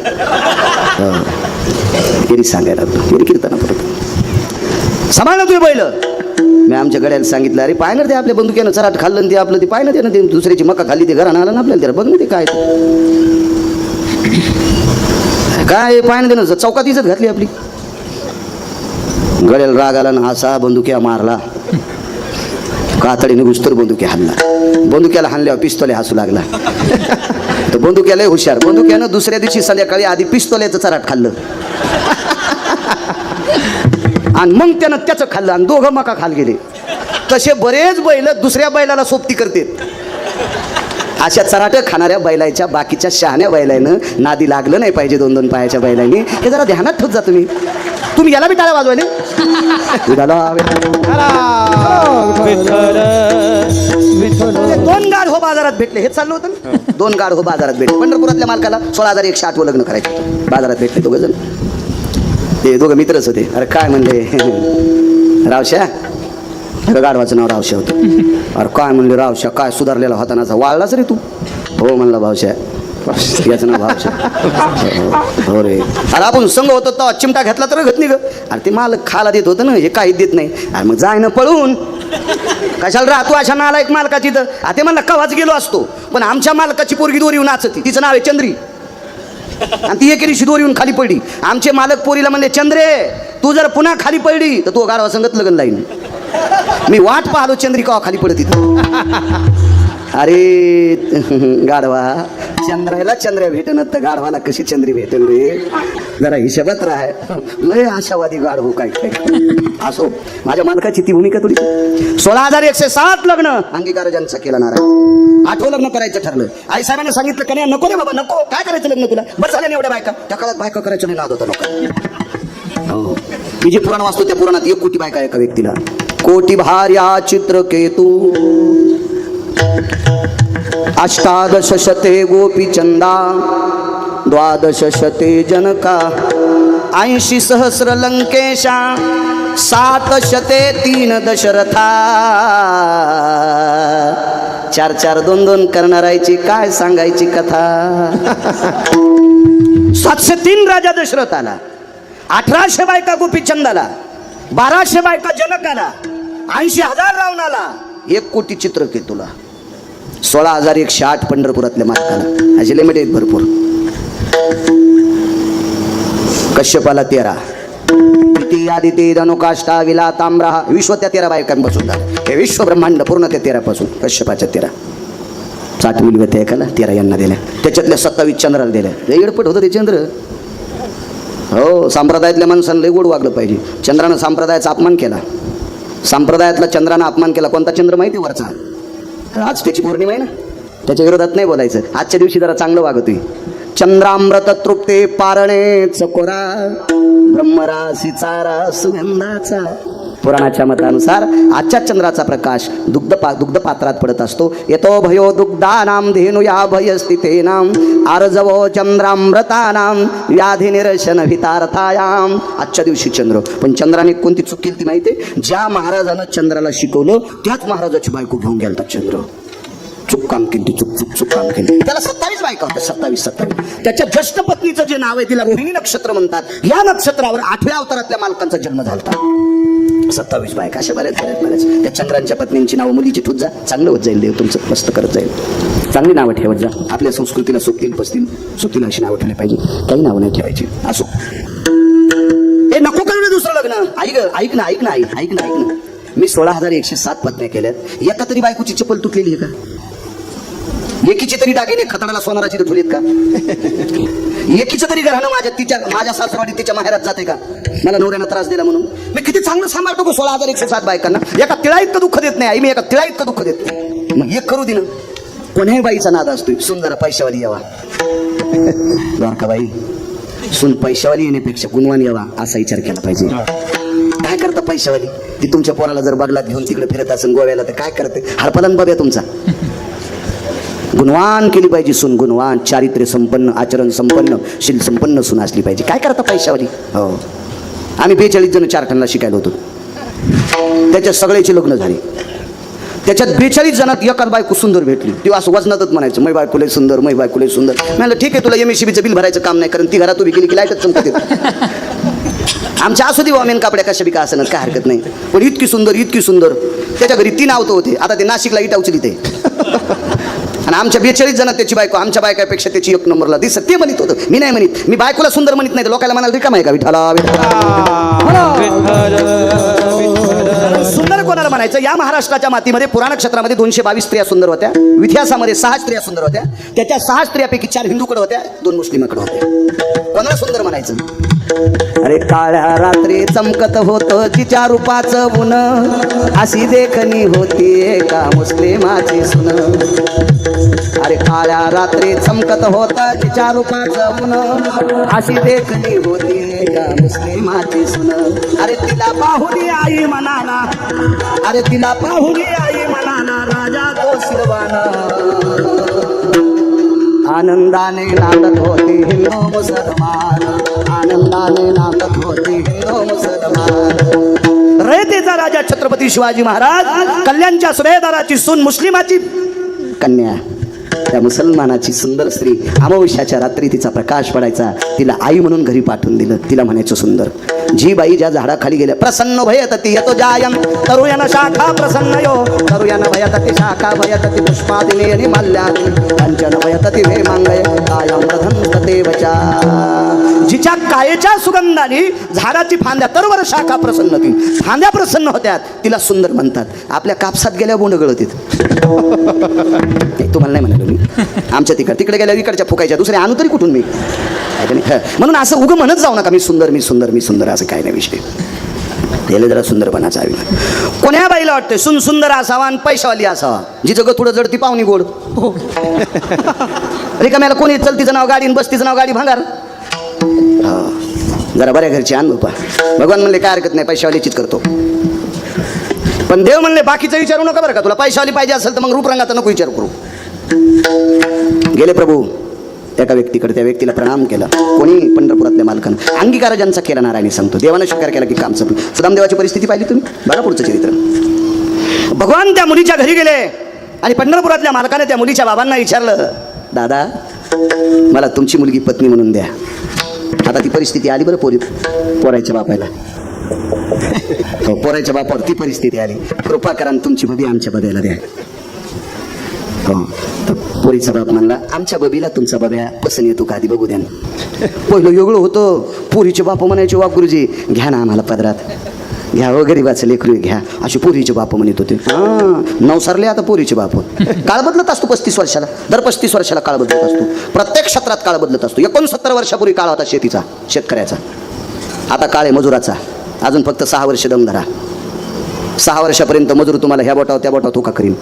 एरी सांगायला लागलो, एरी कीर्तना परत सांभाळ ना तुझे बैल. मी आमच्या गड्याला सांगितलं अरे पाय ना ते आपल्या बंदुक्यानं चराट खाल्लं ते आपलं, ते पाय ना ते ना ते दुसऱ्याची मका खाल्ली, ते घरानं आलं ना आपल्याला. त्याला बघ ना ते काय काय पाय ना त्यानं चौकात इज्जत घातली आपली. गड्याला राग आला ना, असा बंदुक्या मारला, कातडीने घुसतर बंदुक्या हाणला. बंदुक्याला हाणल्यावर पिस्तोले हसू लागला. तर बंदुक्याला हुशार, बंदुक्यानं दुसऱ्या दिवशी संध्याकाळी आधी पिस्तोल्याचं चराट खाल्लं आणि मग त्यानं त्याचं खाल्लं आणि दोघं मका खाल गेले. तसे बरेच बैल दुसऱ्या बैलाला सोबती करतात. अशा चराट खाणाऱ्या बैलाच्या बाकीच्या शहाण्या बैलानं नादी लागलं नाही पाहिजे 2-2 पायाच्या बैलांनी. हे जरा ध्यानात ठेवत जा तुम्ही. तुम्ही याला बी टाळ्या वाजवायले. ते 2 गाढव बाजारात भेटले. हे चाललं होतं ना, 2 गाढव बाजारात भेटले. पंढरपुरातल्या मालकाला 16,108 लग्न करायचं होतं. बाजारात भेटले 2 जण. ते 2 मित्रच होते. अरे काय म्हणले, रावश्या, गाढवाचं नाव रावश्या होतं. अरे काय म्हणले रावश्या, काय सुधारलेला होता नाचा, वाळलाच रे तू. हो म्हणला भावश्या, याचं नाव भावश्या. हो रे. अरे आपण संघ होतो तो चिमटा घेतला तर घेत नाही ग. अरे ते मालक खाला देत होतं ना, हे काहीच देत नाही. अरे मग जाय ना पळून, कशाला राहतो अशा नालायक मालकाची. तर ते म्हणला कवाच गेलो असतो, पण आमच्या मालकाची पोरगी दोरी येऊन नाचती. तिचं नाव आहे चंद्री आणि ती एके दिवशी दोरी येऊन खाली पडली. आमचे मालक पोरीला म्हणले चंद्रे तू जर पुन्हा खाली पडली तर तो गाढवा संगत लग्न लाईन. मी वाट पाहलो चंद्री कवा खाली पडत तिथं. अरे गाढवा, चंद्राला चंद्र भेटन तर गाढवाला कशी चंद्री भेटन रे. जरा हिशोबात राह. लय आशावादी गाढव काय असो. माझ्या मालकाची ती भूमिका थोडी. 16,107 लग्न अंगीकारजांचा केला नाराज. 8वं लग्न करायचं ठरलं. आई साहेबांनी सांगितलं का नाही, नको रे बाबा नको, काय करायचं लग्न तुला, बरं झालं नाही एवढ्या बायका. त्या काळात बायका करायचं नाही नाद होता लोक. हो, मी जे पुराण वाचतो त्या पुराणात 1 कोटी बायका एका व्यक्तीला. कोटी भार्या चित्रकेतू 18 शते गोपी चंदा 12 शते जनका 80 सहस्र लंकेशा 7 शते 3 दशरथा. 4-4 2-2 करणारायची काय सांगायची कथा. 703 राजा दशरथाला, 1800 बायका गोपीचंदाला, 1200 बायका जनकाला, 80,000 रावणाला, 1 कोटी चित्रकेतूला, 16,108 पंढरपुरातल्या मालकाला. असे लिमिट आहेत भरपूर. कश्यपाला 13, आदिती धनुकाष्टा विला ताम्रा. विश्व त्या 13 बायकांपासून झालं. हे विश्व ब्रह्मांड पूर्ण त्या 13 पासून. कश्यपाच्या 13, 7 मुली होत्या एकाला, 13 यांना दिल्या. त्याच्यातल्या 27 चंद्राला दिल्या. एडपट होतं ते चंद्र. हो, संप्रदायातल्या माणसांना लय गोड वागलं पाहिजे. चंद्रानं संप्रदायाचा अपमान केला. संप्रदायातला चंद्रानं अपमान केला. कोणता चंद्र माहिती वरचा? आज त्याची पौर्णिमा आहे ना, त्याच्या विरोधात नाही बोलायचं. आजच्या दिवशी जरा चांगलं वागतोय. चंद्रामृत तृप्ते पारणे चकोरा ब्रह्मराशी चारा सुगंधाचा. पुराणाच्या मतानुसार आजच्या चंद्राचा प्रकाश दुग्ध पात्रात पडत असतो. येतो भयो दुग्धानाम धेनुया भयस्थितेनाम आर्जवो चंद्रामृतानाम व्याधी निरशन हितार्थायाम. आजच्या दिवशी चंद्र. पण चंद्राने कोणती चूक केली ती माहिती आहे? ज्या महाराजानं चंद्राला शिकवलं त्याच महाराजाची बायको घेऊन गेलतात चंद्र. चूक काम केली, चूक काम केली. त्याला 27 बायका होत्या. 27. त्याच्या ज्येष्ठ पत्नीचं जे नाव आहे तिला रोहिणी नक्षत्र म्हणतात. या नक्षत्रावर 8व्या अवतारातल्या मालकांचा जन्म झाला. 27 बायका. अशा बऱ्याच. त्या चंद्रांच्या पत्नींची नावं मुलीची ठेवत जा. चांगलं होत जाईल, देव तुमचं मस्त करत जाईल. चांगली नावं ठेवत जा. आपल्या संस्कृतीला सुखतील अशी नावं ठेवली पाहिजे. काही नावं नाही ठेवायची. असो, हे नको करू दुसरं लग्न. ऐक ना. मी 16,107 पत्न्या केल्यात, एका तरी बायकोची चप्पल तुटलेली आहे का? एकीचे तरी दागिने खतडाला सोनाराची तर ठुलीत का? एकीचं तरी घरानं माझ्या सासरवाडीत तिच्या माहेरात जाते का? मला नवऱ्यानं त्रास दिला म्हणून मी किती चांगलं सांभाळतो 16,107 बायकांना. एका तिळा इतकं दुःख देत नाही आई, मी एका तिळा इतकं दुःख देत नाही. मग एक करू दे ना. कोण्याही बाईचा नाद असतोय सुंदर पैशावाली यावा. द्वारकाबाई, सून पैशावाली येण्यापेक्षा गुणवान यावा असा विचार केला पाहिजे. काय करता पैशावाली? ती तुमच्या पोराला जर बगलात घेऊन तिकडे फिरत असेल गोव्याला तर काय करते? हरपलन बाब्या तुमचा. गुणवान केली पाहिजे सून, गुणवान, चारित्र्य संपन्न, आचरण संपन्न, शील संपन्न सून असली पाहिजे. काय करता पैशावाली? हो, आम्ही 42 जण चारठणला शिकायला होतो. त्याच्यात सगळ्याची लग्न झाली. त्याच्यात 42 जणात एकाच बायको सुंदर भेटली. ती असं वजनातच म्हणायचं, मै बायको लय सुंदर, मै बायको लय सुंदर. म्हणलं ठीक आहे, तुला MSCBचं बिल भरायचं काम नाही, कारण ती घरात उभी केली की लाईटच चमकते. आमच्या असू दे मेन कापड्या कशा बी का असं काय हरकत नाही, पण इतकी सुंदर, इतकी सुंदर. त्याच्या घरी 3 आवतं होते. आता ते नाशिकला इटा उचली ते. आणि आमच्या 42 जणात त्याची बायको आमच्या बायकापेक्षा त्याची 1 नंबरला दिसत. ते म्हणत होतं, मी नाही म्हणत. मी बायकोला सुंदर म्हणत नाही, तर लोकांना म्हणाल रिकाम आहे का विठाला सुंदर कोणाला म्हणायचं? या महाराष्ट्राच्या मातीमध्ये पुराण क्षेत्रामध्ये 222 स्त्रिया सुंदर होत्या. इतिहासामध्ये 6 स्त्रिया सुंदर होत्या. त्याच्या 6 स्त्रियापैकी 4 हिंदूकडे होत्या, 2 मुस्लिमाकडे होत्या. कोणाला सुंदर म्हणायचं? अरे काळ्या रात्री चमकत होत तिच्या रूपाचं ऊन, अशी देखणी होती एका मुस्लिमाची सुन. अरे काळ्या रात्री चमकत होत तिच्या रूपाचं ऊन, अशी देखणी होती एका मुस्लिमाची सुन. अरे तिला पाहुली आई म्हणाला, अरे तिला पाहुली आई म्हणाला राजा तो शिरवाना. आनंदाने नांदत होती हिंदू मुसलमान, आनंदाने नांदत होती हिंदू मुसलमान. रयतेचा राजा छत्रपती शिवाजी महाराज, कल्याणच्या सुभेदाराची सून मुस्लिमाची कन्या, त्या मुसलमानाची सुंदर स्त्री. अमावस्याच्या रात्री तिचा प्रकाश पडायचा. तिला आई म्हणून घरी पाठवून दिलं. तिला म्हणायचं सुंदर. जी बाई ज्या झाडाखाली गेल्या, प्रसन्न भयतती यतो जायं तरुयन शाखा प्रसन्न यो, तरुयन भयतती शाखा भयतती पुष्पादिनी आणि माल्यादिनी, कंचन भयतती हेमांगय कायं प्रधंतते वचा. जिच्या कायेच्या सुगंधाने झाडाची फांद्या तरवर शाखा प्रसन्न होती, फांद्या प्रसन्न होत्यात, तिला सुंदर म्हणतात. आपल्या कापसात गेल्या बोंड गळतीत. तुम्हाला नाही म्हणालो मी. आमच्या तिकडे गेल्या इकडच्या फुकायच्या, दुसऱ्या आणू तरी कुठून मी? म्हणून असं उगं म्हणत जाऊ नका मी सुंदर, मी सुंदर, मी सुंदर. असं काय नाही विषय. याला जरा सुंदरपणाचा हवी. कोण्या बाईला वाटतं सून सुंदर असावा आणि पैशावाली असावा? जी जगत थोडं जडती पाहुणी गोड. रिकाम्याला कोणी चलतीचं नाव गाडी आणि बसतीचं नाव गाडी भांगार. जरा बऱ्या घरची आण बापा. भगवान म्हणले काय हरकत नाही, पैशावालीचीच करतो. पण देव म्हणले बाकीचं विचारू नका बरं का. तुला पैशावाली पाहिजे असेल तर मग रूपरंगाचा नको विचार करू. गेले प्रभू एका व्यक्तीकडे, त्या व्यक्तीला प्रणाम केला. कोणी? पंढरपुरातल्या मालकानं. अंगीकार ज्यांचा केला नारायणी सांगतो, देवानं स्वीकार केला की काम संपलं. सुदामदेवाची परिस्थिती पाहिली तुम्ही? बघा पुढचं चरित्र. भगवान त्या मुलीच्या घरी गेले आणि पंढरपुरातल्या मालकाने त्या मुलीच्या बाबांना विचारलं, दादा मला तुमची मुलगी पत्नी म्हणून द्या. आता ती परिस्थिती आली बरं पोराच्या बापाला. पोराच्या बापावर ती परिस्थिती आली. कृपा करा तुमची बबी आमच्या बब्याला द्या. हो, तर पोरीचा बाप म्हणला आमच्या बबीला तुमचा बब्या पसंत येतो का आधी बघू द्या. पहिलं वेगळं होतं. पोरीचे बाप म्हणायचे वा गुरुजी घ्या ना आम्हाला पदरात, घ्या हो गरीबाचं लेकरू घ्या, असे पोरीचे बाप म्हणत होते. नवसारले आता पोरीचे बाप. काळ बदलत असतो 35 वर्षाला, दर 35 वर्षाला काळ बदलत असतो. प्रत्येक क्षेत्रात काळ बदलत असतो. 69 वर्षापूर्वी काळ होता शेतीचा, शेतकऱ्याचा. आता काळ आहे मजुराचा. अजून फक्त 6 वर्ष दम धरा. 6 वर्षापर्यंत मजूर तुम्हाला ह्या बोटावर त्या बोटावर धोका करीन.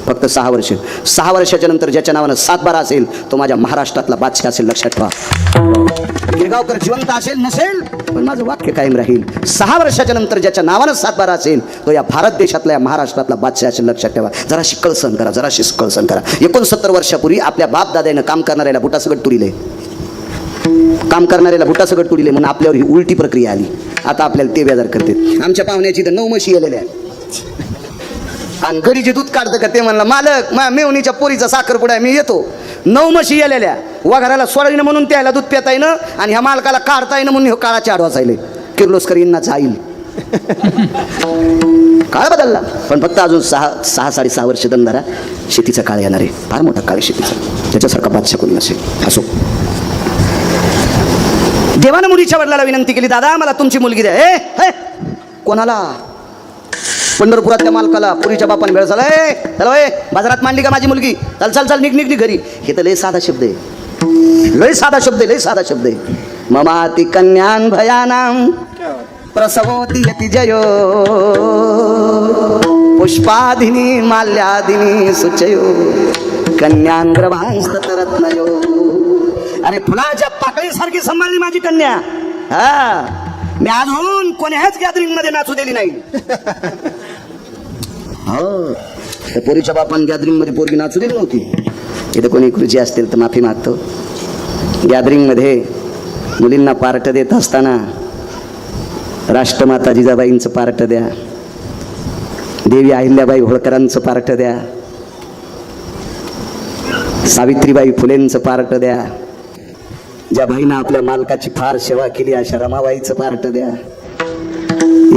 फक्त 6 वर्ष. 6 वर्षाच्या नंतर ज्याच्या नावानं 7-12 असेल तो माझ्या महाराष्ट्रातला बादशाह असेल. लक्षात ठेवा. गिरगावकर जिवंत असेल नसेल पण माझं वाक्य कायम राहील. 6 वर्षाच्या नंतर ज्याच्या नावानं 7-12 असेल तो या भारत देशातला, या महाराष्ट्रातला बादशाह असेल. लक्षात ठेवा. जरा शिकळ सहन करा, जरा शिकळ सहन करा. 69 वर्षापूर्वी आपल्या बाप दादानं काम करणाऱ्याला बुटासकट तुडिले, काम करणाऱ्याला बुटासकट तुडिले म्हणून आपल्यावर ही उलटी प्रक्रिया आली. आता आपल्याला ते बेजार करते. आमच्या पाहुण्याची तर 9 म्हशी आलेल्या आणि घरीचे दूध काढतं का ते म्हणलं मालक मेवणीच्या पोरीचा साखरपुडा आहे मी येतो. 9 म्हशी आलेल्या. वघाराला सोडायनं म्हणून त्याला दूध पिता येणं आणि ह्या मालकाला काढता येणं म्हणून काळाच्या आडवा चालले. किर्लोस्कर यांना जाईल. काळ बदलला पण फक्त अजून 6-6.5 वर्ष दमदारा. शेतीचा काळ येणार आहे, फार मोठा काळ शेतीचा. त्याच्यासारखा बादशाह कोणी नसेल. असो. देवानं मुलीच्या वडिलाला विनंती केली, दादा मला तुमची मुलगी द्या. कोणाला? पंढरपुरातल्या मालकाला पुरीच्या बापाने वेळ झाला, चला होय बाजारात मांडली का माझी मुलगी, चल चल चल निघ निघ निघ घरी. हे तर लय साधा शब्द आहे, लय साधा शब्द आहे, लय साधा शब्द आहे. ममाति कन्यान भयानाम प्रसवोति यति जयो पुष्पाधिनी माल्यादिनी सुचयो कन्यांग्रभांस्तरत्नयो. अरे फुलाच्या पाकळीसारखी सांभाळली माझी कन्या. हा, मी अजून कोण्याच गॅदरिंग मध्ये नाचू दिली नाही. हो, त्या पोरीच्या बापान गॅदरिंग मध्ये पोरगी नाचू दिली नव्हती. इथं कोणी खुर्ची असतील तर माफी मागतो. गॅदरिंग मध्ये मुलींना पार्ट देत असताना राष्ट्रमाता जिजाबाईंचं पार्ट द्या, देवी अहिल्याबाई होळकरांचं पार्ट द्या, सावित्रीबाई फुलेंचं पार्ट द्या, ज्या बाईनं आपल्या मालकाची फार सेवा केली अशा रमाबाईचं पार्ट द्या,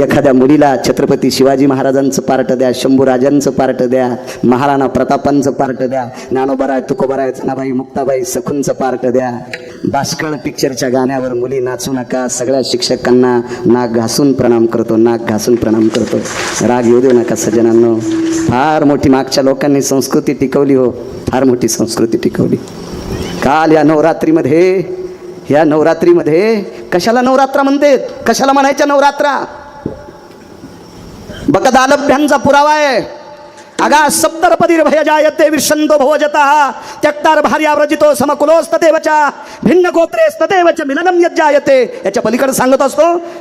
एखाद्या मुलीला छत्रपती शिवाजी महाराजांचं पार्ट द्या, शंभूराजांचं पार्ट द्या, महाराणा प्रतापांचं पार्ट द्या, ज्ञानोबराय तुकोबराय जनाबाई मुक्ताबाई सखूंचं पार्ट द्या. बाष्कळ पिक्चरच्या गाण्यावर मुली नाचू नका. सगळ्या शिक्षकांना नाक घासून प्रणाम करतो, नाक घासून प्रणाम करतो. राग येऊ देऊ नका सज्जनांनो. फार मोठी मागच्या लोकांनी संस्कृती टिकवली हो, फार मोठी संस्कृती टिकवली. काल या नवरात्रीमध्ये कशाला नवरात्रा म्हणते, कशाला म्हणायच्या नवरात्रा? बकदालभ्यांचा पुरावा आहे. अगा सप्तरपदीर भय जायते विषंदो भवजतः त्यक्तार भार्याव्रजितो समकुलोस्तदेवच भिन्न गोत्रेस्तदेवच मिलनम यज्जायते. याच्या पलीकडे सांगत असतो